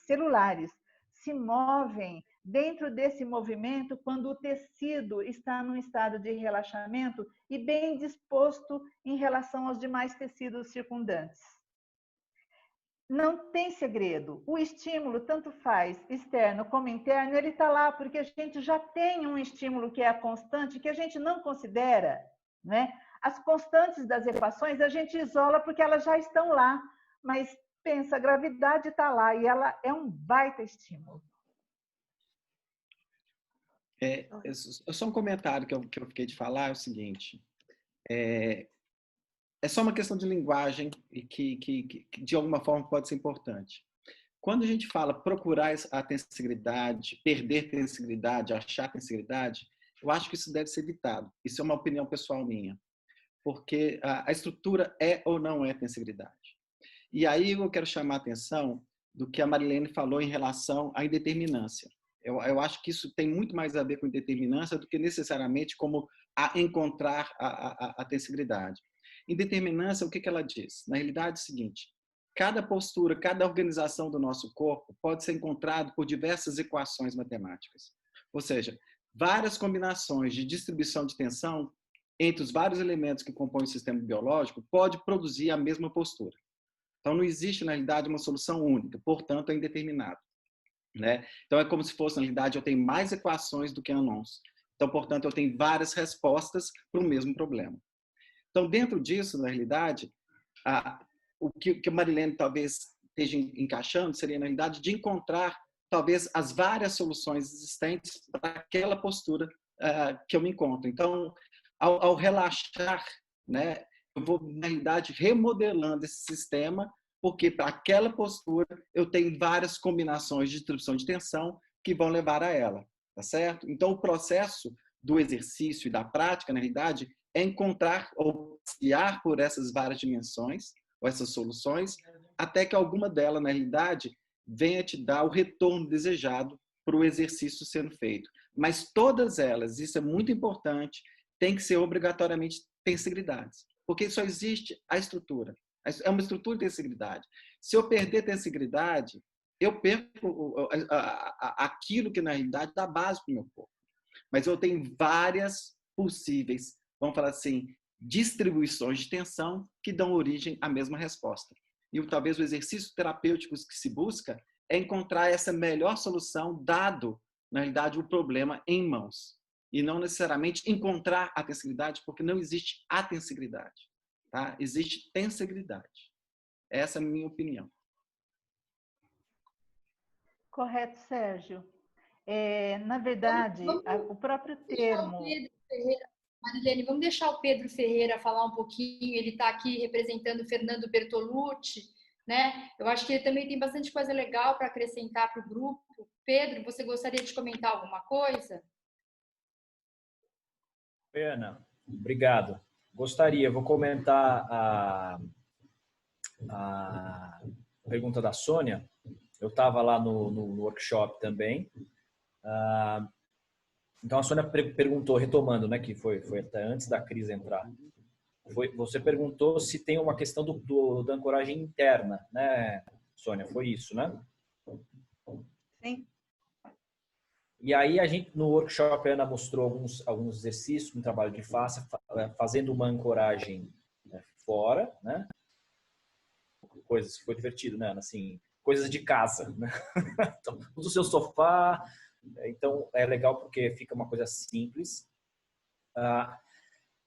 celulares se movem dentro desse movimento quando o tecido está num estado de relaxamento e bem disposto em relação aos demais tecidos circundantes. Não tem segredo. O estímulo, tanto faz externo como interno, ele está lá porque a gente já tem um estímulo que é a constante, que a gente não considera, né? As constantes das equações a gente isola porque elas já estão lá, mas pensa, a gravidade está lá e ela é um baita estímulo. Só um comentário que eu fiquei de falar é o seguinte, é só uma questão de linguagem e que de alguma forma pode ser importante. Quando a gente fala procurar a tensibilidade, perder tensibilidade, achar tensibilidade, eu acho que isso deve ser evitado. Isso é uma opinião pessoal minha. Porque a estrutura é ou não é tensibilidade. E aí eu quero chamar a atenção do que a Marilene falou em relação à indeterminância. Eu acho que isso tem muito mais a ver com indeterminância do que necessariamente como encontrar a tensibilidade. Indeterminância, o que ela diz? Na realidade é o seguinte, cada postura, cada organização do nosso corpo pode ser encontrado por diversas equações matemáticas. Ou seja, várias combinações de distribuição de tensão entre os vários elementos que compõem o sistema biológico, pode produzir a mesma postura. Então, não existe, na realidade, uma solução única, portanto, é indeterminado. Né? Então, é como se fosse, na realidade, eu tenho mais equações do que anons. Então, portanto, eu tenho várias respostas para o mesmo problema. Então, dentro disso, na realidade, o que a Marilene talvez esteja encaixando seria, na realidade, de encontrar, talvez, as várias soluções existentes para aquela postura que eu me encontro. Então, ao relaxar, né, eu vou, na realidade, remodelando esse sistema, porque para aquela postura eu tenho várias combinações de distribuição de tensão que vão levar a ela, tá certo? Então, o processo do exercício e da prática, na realidade, é encontrar ou passear por essas várias dimensões, ou essas soluções, até que alguma delas, na realidade, venha te dar o retorno desejado para o exercício sendo feito. Mas todas elas, isso é muito importante, tem que ser obrigatoriamente tensibilidades, porque só existe a estrutura. É uma estrutura de tensibilidade. Se eu perder tensibilidade, eu perco aquilo que, na realidade, dá base para o meu corpo. Mas eu tenho várias possíveis, vamos falar assim, distribuições de tensão que dão origem à mesma resposta. E talvez o exercício terapêutico que se busca é encontrar essa melhor solução, dado, na realidade, o problema em mãos. E não necessariamente encontrar a tensibilidade, porque não existe a tensibilidade. Tá? Existe tensibilidade. Essa é a minha opinião. Correto, Sérgio. Na verdade, o próprio termo... Marilene, vamos deixar o Pedro Ferreira falar um pouquinho. Ele está aqui representando o Fernando Bertolucci, né? Eu acho que ele também tem bastante coisa legal para acrescentar para o grupo. Pedro, você gostaria de comentar alguma coisa? Ana, obrigado. Gostaria, vou comentar a pergunta da Sônia. Eu estava lá no workshop também. Então a Sônia perguntou, retomando, né, que foi até antes da crise entrar. Você perguntou se tem uma questão da ancoragem interna, né, Sônia? Foi isso, né? Sim. E aí a gente no workshop a Ana mostrou alguns exercícios, um trabalho de face, fazendo uma ancoragem fora, né? Coisas, foi divertido, né, Ana? Assim, coisas de casa, né? Então, usa o seu sofá. Então é legal porque fica uma coisa simples.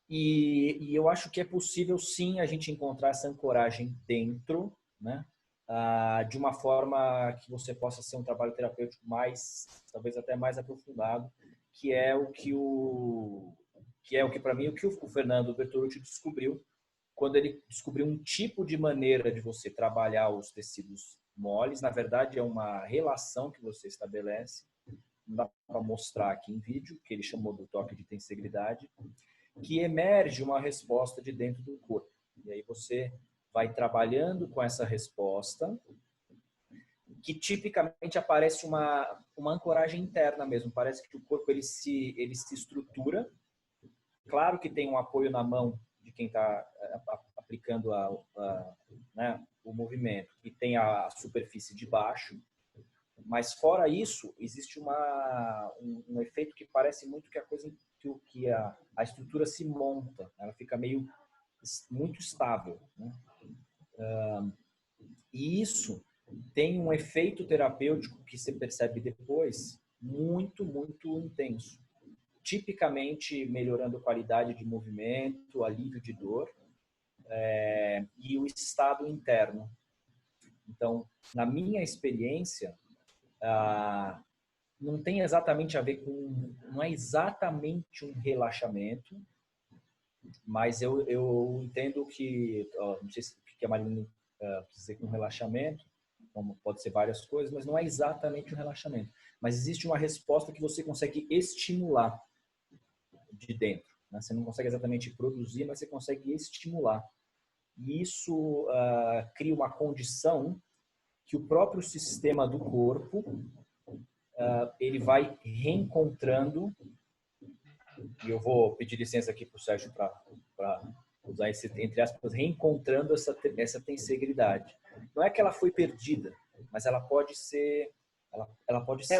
E eu acho que é possível, sim, a gente encontrar essa ancoragem dentro, né? De uma forma que você possa ser um trabalho terapêutico mais, talvez até mais aprofundado, que é o que para mim, o que o Fernando Bertolucci descobriu quando ele descobriu um tipo de maneira de você trabalhar os tecidos moles. Na verdade, é uma relação que você estabelece, não dá para mostrar aqui em vídeo, que ele chamou do toque de tensegridade, que emerge uma resposta de dentro do corpo. E aí você vai trabalhando com essa resposta, que tipicamente aparece uma ancoragem interna mesmo. Parece que o corpo ele se estrutura. Claro que tem um apoio na mão de quem está aplicando né, o movimento, e tem a superfície de baixo, mas fora isso, existe um efeito que parece muito que a coisa que a estrutura se monta, ela fica muito estável, né? E isso tem um efeito terapêutico que você percebe depois muito, muito intenso. Tipicamente melhorando a qualidade de movimento, alívio de dor e o estado interno. Então, na minha experiência, não tem exatamente a ver com, não é exatamente um relaxamento, mas eu entendo que, não sei o que a Marina quis dizer com relaxamento, como pode ser várias coisas, mas não é exatamente um relaxamento. Mas existe uma resposta que você consegue estimular de dentro, né? Você não consegue exatamente produzir, mas você consegue estimular. E isso cria uma condição que o próprio sistema do corpo ele vai reencontrando, e eu vou pedir licença aqui para o Sérgio para usar esse, entre aspas, reencontrando essa tensegridade. Não é que ela foi perdida, mas ela pode ser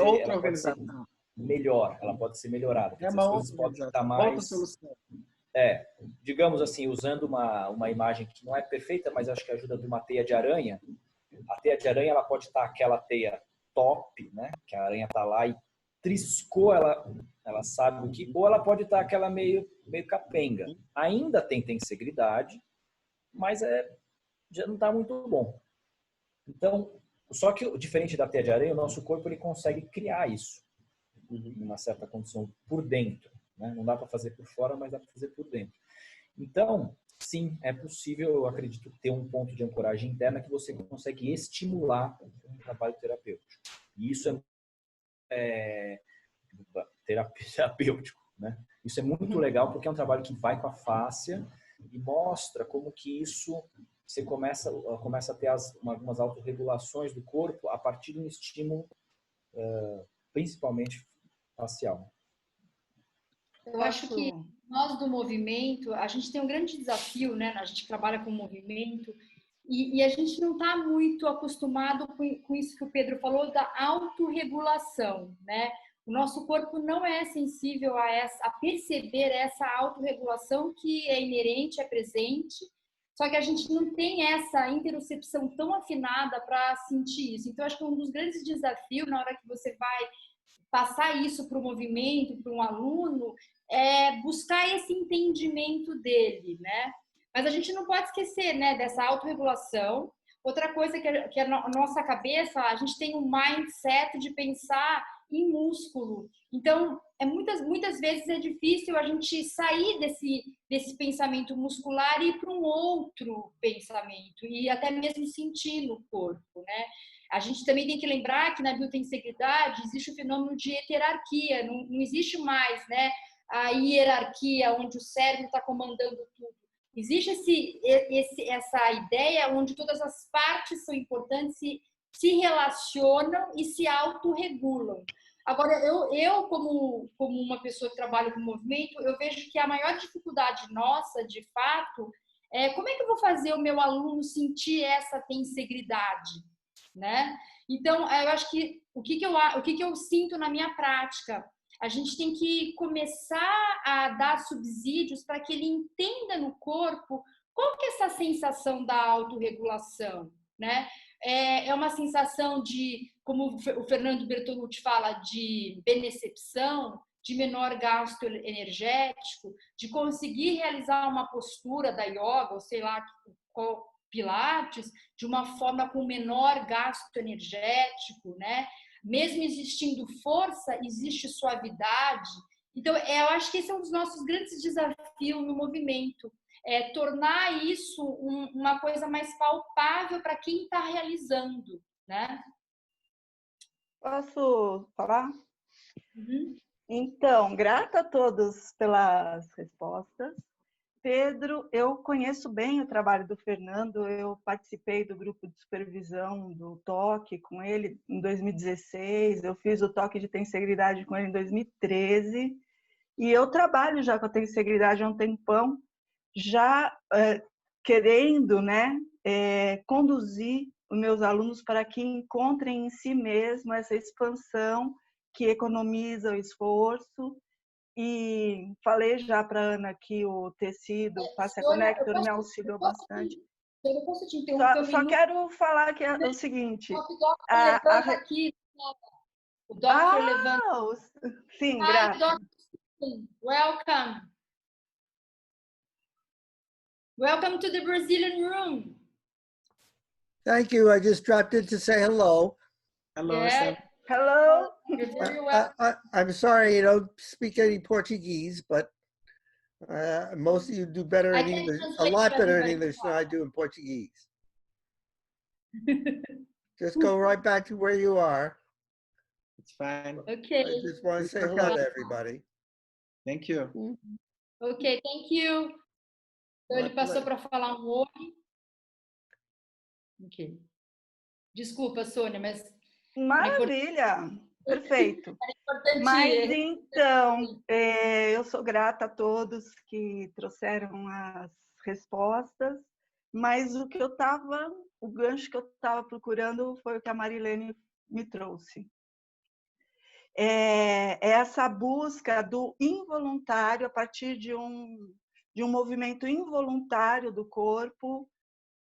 outra organização. Melhor, ela pode ser melhorada. É uma outra organização, outra solução. Digamos assim, usando uma imagem que não é perfeita, mas acho que ajuda, de uma teia de aranha. A teia de aranha, ela pode estar aquela teia top, né? Que a aranha está lá e triscou, ela sabe o que, ou ela pode estar aquela meio capenga. Ainda tem tensegridade, mas já não está muito bom. Então, só que diferente da teia de aranha, o nosso corpo ele consegue criar isso em uma certa condição por dentro, né? Não dá para fazer por fora, mas dá para fazer por dentro. Então, sim, é possível, eu acredito, ter um ponto de ancoragem interna que você consegue estimular um trabalho terapêutico. E isso é terapêutico, né? Isso é muito legal porque é um trabalho que vai com a fáscia e mostra como que isso você começa a ter algumas autorregulações do corpo a partir de um estímulo principalmente facial. Eu acho que nós do movimento, a gente tem um grande desafio, né? A gente trabalha com movimento e a gente não está muito acostumado com isso que o Pedro falou da autorregulação, né? O nosso corpo não é sensível a perceber essa autorregulação que é inerente, é presente, só que a gente não tem essa interocepção tão afinada para sentir isso. Então, acho que um dos grandes desafios na hora que você vai passar isso para o movimento, para um aluno, é buscar esse entendimento dele, né? Mas a gente não pode esquecer, né, dessa autorregulação. Outra coisa que a nossa cabeça, a gente tem um mindset de pensar em músculo. Então, muitas vezes é difícil a gente sair desse pensamento muscular e ir para um outro pensamento e até mesmo sentir no corpo, né? A gente também tem que lembrar que na biotensegridade existe o fenômeno de heterarquia, não existe mais, né, a hierarquia onde o cérebro está comandando tudo. Existe essa ideia onde todas as partes são importantes, se relacionam e se autorregulam. Agora, eu como uma pessoa que trabalha com movimento, eu vejo que a maior dificuldade nossa, de fato, é como é que eu vou fazer o meu aluno sentir essa tensegridade, né? Então, eu acho que o que eu sinto na minha prática, a gente tem que começar a dar subsídios para que ele entenda no corpo qual que é essa sensação da autorregulação, né? É uma sensação de, como o Fernando Bertolucci fala, de benecepção, de menor gasto energético, de conseguir realizar uma postura da yoga, ou sei lá, pilates, de uma forma com menor gasto energético, né? Mesmo existindo força, existe suavidade. Então, eu acho que esse é um dos nossos grandes desafios no movimento, é tornar isso uma coisa mais palpável para quem está realizando, né? Posso falar? Uhum. Então, grata a todos pelas respostas. Pedro, eu conheço bem o trabalho do Fernando, eu participei do grupo de supervisão do toque com ele em 2016, eu fiz o toque de Tensegridade com ele em 2013, e eu trabalho já com a Tensegridade há um tempão, já querendo, né, conduzir os meus alunos para que encontrem em si mesmo essa expansão que economiza o esforço. E falei já para a Ana que o tecido Fascia Connector me auxiliou bastante. Eu não posso te interromper. Só quero falar que é o seguinte. O Dr. levanta aqui. O Dr. levanta. Sim, grata. Welcome. Welcome to the Brazilian room. Thank you. I just dropped in to say hello. Hello, Yeah. Hello. You're very welcome. I'm sorry you don't speak any Portuguese, but most of you do better in English, a lot better in English than I do in Portuguese. Just go right back to where you are. It's fine. Okay. I just want to say hello to everybody. Thank you. Ok, thank you. Então, ele passou para falar um oi. Ok. Desculpa, Sônia, mas... Maravilha. Perfeito. Mas então, eu sou grata a todos que trouxeram as respostas, mas o gancho que eu estava procurando foi o que a Marilene me trouxe. Essa busca do involuntário a partir de um movimento involuntário do corpo,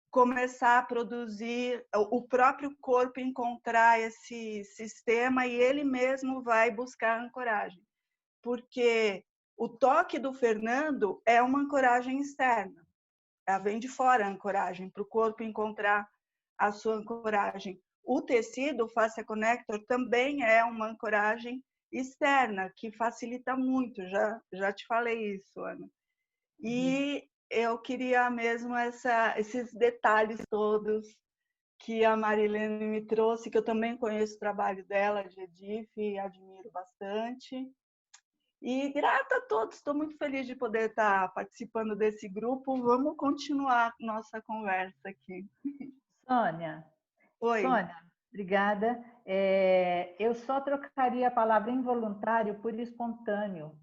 começar a produzir, o próprio corpo encontrar esse sistema e ele mesmo vai buscar a ancoragem. Porque o toque do Fernando é uma ancoragem externa. Ela vem de fora a ancoragem, para o corpo encontrar a sua ancoragem. O tecido, o Fascia Connector, também é uma ancoragem externa, que facilita muito, já te falei isso, Ana. E eu queria mesmo esses detalhes todos que a Marilene me trouxe, que eu também conheço o trabalho dela, de Edif, e admiro bastante. E grata a todos, estou muito feliz de poder estar participando desse grupo. Vamos continuar nossa conversa aqui. Sônia. Oi. Sônia, obrigada. Eu só trocaria a palavra involuntário por espontâneo.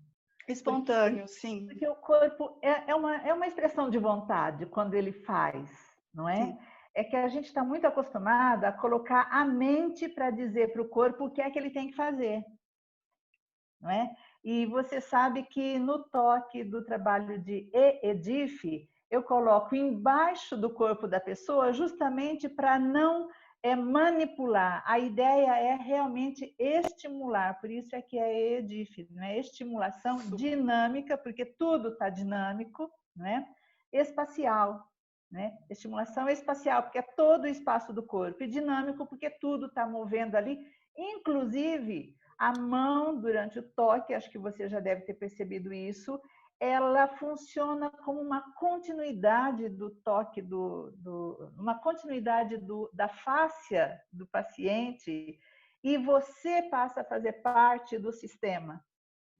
Espontâneo, sim. Porque o corpo é uma expressão de vontade quando ele faz, não é? Sim. É que a gente está muito acostumada a colocar a mente para dizer para o corpo o que é que ele tem que fazer, não é? E você sabe que no toque do trabalho de Edif, eu coloco embaixo do corpo da pessoa justamente para não manipular. A ideia é realmente estimular, por isso é que é Edif, né? Estimulação dinâmica, porque tudo está dinâmico, né? Espacial, né? Estimulação espacial, porque é todo o espaço do corpo, e dinâmico, porque tudo está movendo ali, inclusive a mão durante o toque, acho que você já deve ter percebido isso, ela funciona como uma continuidade do toque, uma continuidade da fáscia do paciente, e você passa a fazer parte do sistema,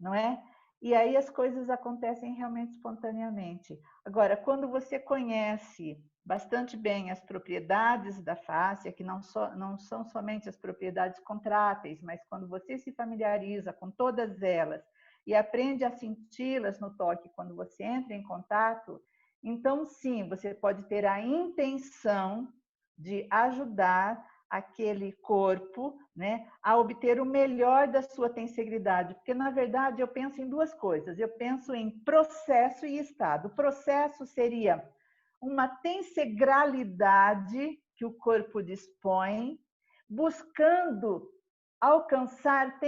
não é? E aí as coisas acontecem realmente espontaneamente. Agora, quando você conhece bastante bem as propriedades da fáscia, que não são somente as propriedades contráteis, mas quando você se familiariza com todas elas, e aprende a senti-las no toque quando você entra em contato, então sim, você pode ter a intenção de ajudar aquele corpo, né, a obter o melhor da sua tensegridade, porque na verdade eu penso em duas coisas, eu penso em processo e estado. O processo seria uma tensegralidade que o corpo dispõe, buscando alcançar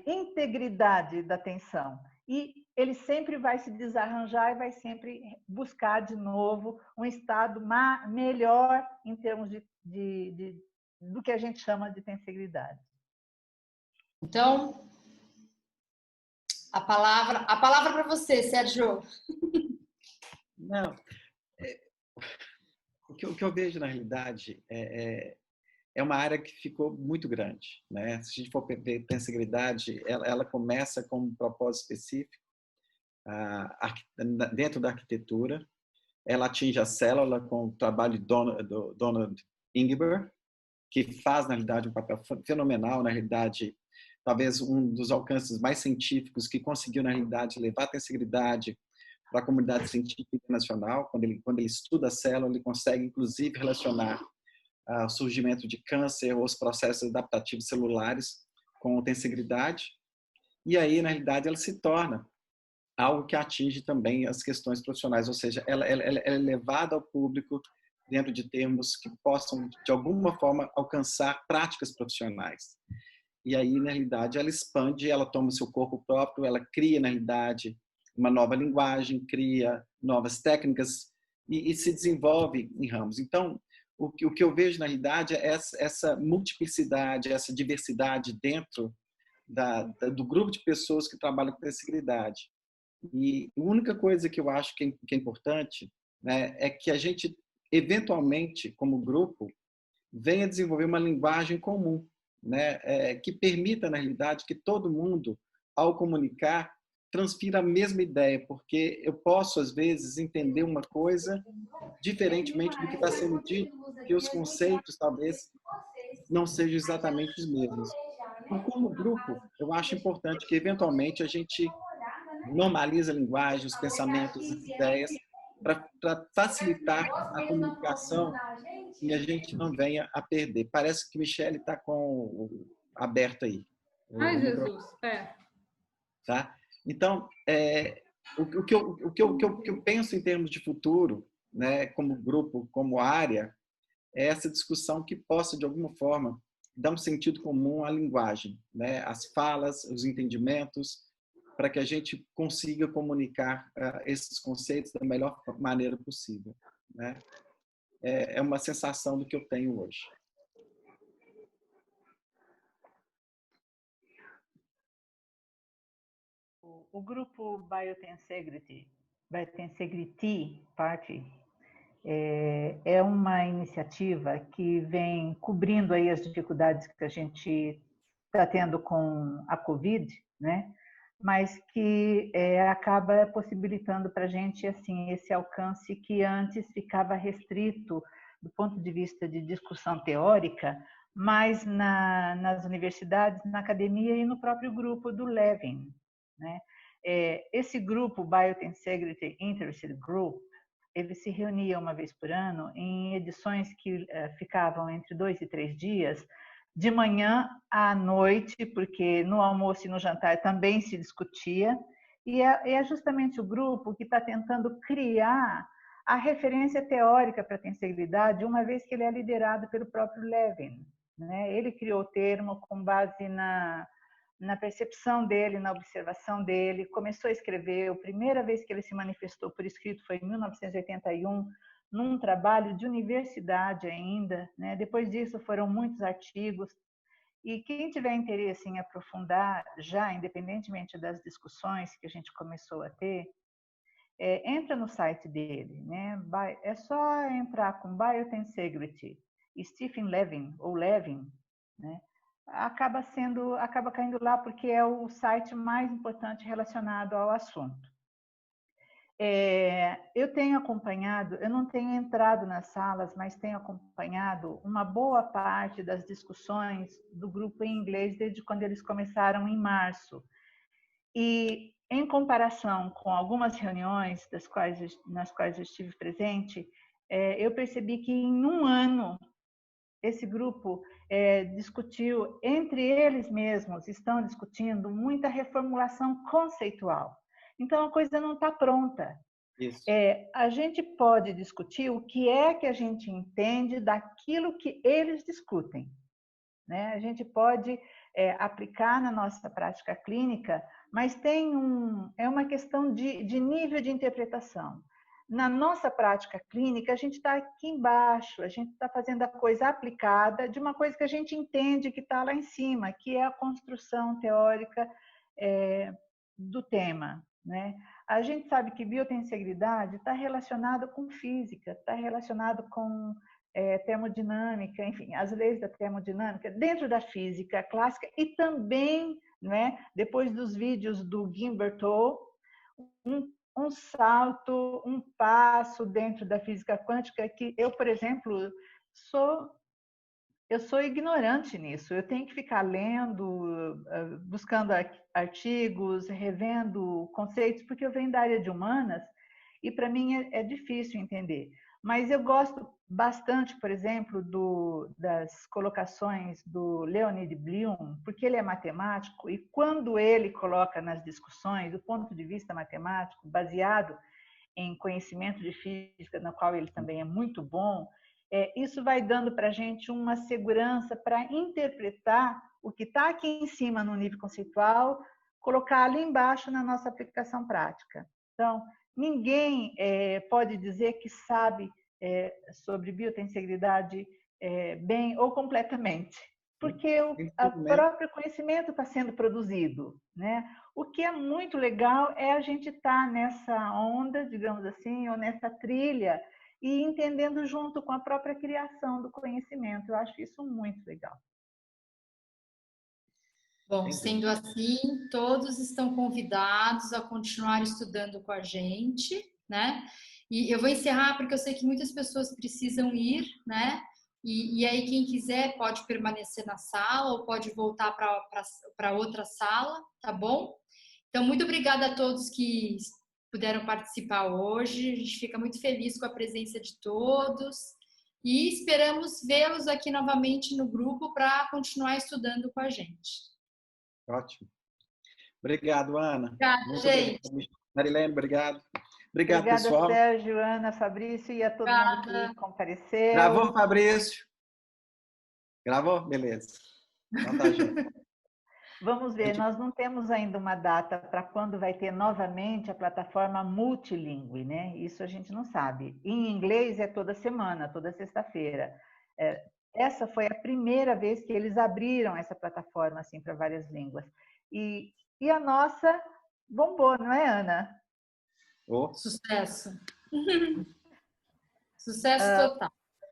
integridade da atenção. E ele sempre vai se desarranjar e vai sempre buscar de novo um estado melhor em termos do que a gente chama de tensegridade. Então, a palavra para você, Sérgio. Não, o que eu vejo na realidade é uma área que ficou muito grande, né? Se a gente for ver tensegridade, ela começa com um propósito específico dentro da arquitetura. Ela atinge a célula com o trabalho do Donald Ingber, que faz, na realidade, um papel fenomenal, na realidade, talvez um dos alcances mais científicos que conseguiu, na realidade, levar a tensegridade para a comunidade científica internacional. Quando ele estuda a célula, ele consegue, inclusive, relacionar o surgimento de câncer ou os processos adaptativos celulares com tensegridade. E aí, na realidade, ela se torna algo que atinge também as questões profissionais, ou seja, ela é levada ao público dentro de termos que possam, de alguma forma, alcançar práticas profissionais. E aí, na realidade, ela expande, ela toma o seu corpo próprio, ela cria, na realidade, uma nova linguagem, cria novas técnicas e se desenvolve em ramos. Então, o que eu vejo, na realidade, é essa multiplicidade, essa diversidade dentro do grupo de pessoas que trabalham com tensegridade. E a única coisa que eu acho que é importante, né, é que a gente, eventualmente, como grupo, venha desenvolver uma linguagem comum, né, que permita, na realidade, que todo mundo, ao comunicar, transfira a mesma ideia, porque eu posso, às vezes, entender uma coisa diferentemente do que está sendo dito, que os conceitos, talvez, não sejam exatamente os mesmos. Então, como grupo, eu acho importante que, eventualmente, a gente normalize a linguagem, os pensamentos, as ideias, para facilitar a comunicação e a gente não venha a perder. Parece que o Michele está com aberto aí. Ai, Jesus. Tá? Então, o que eu penso em termos de futuro, né, como grupo, como área, é essa discussão que possa, de alguma forma, dar um sentido comum à linguagem, né, às falas, os entendimentos, para que a gente consiga comunicar esses conceitos da melhor maneira possível, né? É uma sensação do que eu tenho hoje. O grupo Biotensegrity Party é uma iniciativa que vem cobrindo aí as dificuldades que a gente está tendo com a Covid, né? Mas que acaba possibilitando para a gente assim, esse alcance que antes ficava restrito do ponto de vista de discussão teórica, mas nas universidades, na academia e no próprio grupo do Levin, né? Esse grupo, Biotensegrity Interested Group, ele se reunia uma vez por ano em edições que ficavam entre 2 e 3 dias, de manhã à noite, porque no almoço e no jantar também se discutia, e é justamente o grupo que está tentando criar a referência teórica para a tensegridade, uma vez que ele é liderado pelo próprio Levin, né? Ele criou o termo com base na percepção dele, na observação dele, começou a escrever. A primeira vez que ele se manifestou por escrito foi em 1981, num trabalho de universidade ainda, né? Depois disso foram muitos artigos, e quem tiver interesse em aprofundar, já independentemente das discussões que a gente começou a ter, entra no site dele, né? É só entrar com Biotensegrity e Stephen Levin, ou Levin, né? Acaba caindo lá porque é o site mais importante relacionado ao assunto. Eu tenho acompanhado, eu não tenho entrado nas salas, mas tenho acompanhado uma boa parte das discussões do grupo em inglês desde quando eles começaram em março. E em comparação com algumas reuniões nas quais eu estive presente, eu percebi que em um ano esse grupo discutiu, entre eles mesmos, estão discutindo muita reformulação conceitual. Então, a coisa não está pronta. Isso. A gente pode discutir o que é que a gente entende daquilo que eles discutem, né? A gente pode aplicar na nossa prática clínica, mas é uma questão de nível de interpretação. Na nossa prática clínica, a gente está aqui embaixo, a gente está fazendo a coisa aplicada de uma coisa que a gente entende que está lá em cima, que é a construção teórica do tema, né? A gente sabe que biotensegridade está relacionado com física, está relacionado com termodinâmica, enfim, as leis da termodinâmica dentro da física clássica e também, né, depois dos vídeos do Guimberteau, um salto, um passo dentro da física quântica que eu, por exemplo, eu sou ignorante nisso. Eu tenho que ficar lendo, buscando artigos, revendo conceitos, porque eu venho da área de humanas e para mim é difícil entender. Mas eu gosto bastante, por exemplo, das colocações do Leonid Bloom, porque ele é matemático e quando ele coloca nas discussões, do ponto de vista matemático, baseado em conhecimento de física, na qual ele também é muito bom, isso vai dando para a gente uma segurança para interpretar o que está aqui em cima no nível conceitual, colocar ali embaixo na nossa aplicação prática. Então, ninguém pode dizer que sabe sobre biotensegridade bem ou completamente, porque o próprio conhecimento está sendo produzido, né? O que é muito legal é a gente estar nessa onda, digamos assim, ou nessa trilha, e entendendo junto com a própria criação do conhecimento. Eu acho isso muito legal. Bom, sendo assim, todos estão convidados a continuar estudando com a gente, né? E eu vou encerrar porque eu sei que muitas pessoas precisam ir, né? E aí quem quiser pode permanecer na sala ou pode voltar para outra sala, tá bom? Então, muito obrigada a todos que puderam participar hoje. A gente fica muito feliz com a presença de todos e esperamos vê-los aqui novamente no grupo para continuar estudando com a gente. Ótimo. Obrigado, Ana. Obrigada, gente. Obrigado. Marilene, obrigado. Obrigado, Obrigada, pessoal. Sérgio, Ana, Fabrício e a todo mundo que compareceu. Gravou, Fabrício? Gravou? Beleza. Então tá, gente. Vamos ver, nós não temos ainda uma data para quando vai ter novamente a plataforma multilingüe, né? Isso a gente não sabe. Em inglês é toda semana, toda sexta-feira. Essa foi a primeira vez que eles abriram essa plataforma assim para várias línguas. E a nossa bombou, não é, Ana? Sucesso. Sucesso total.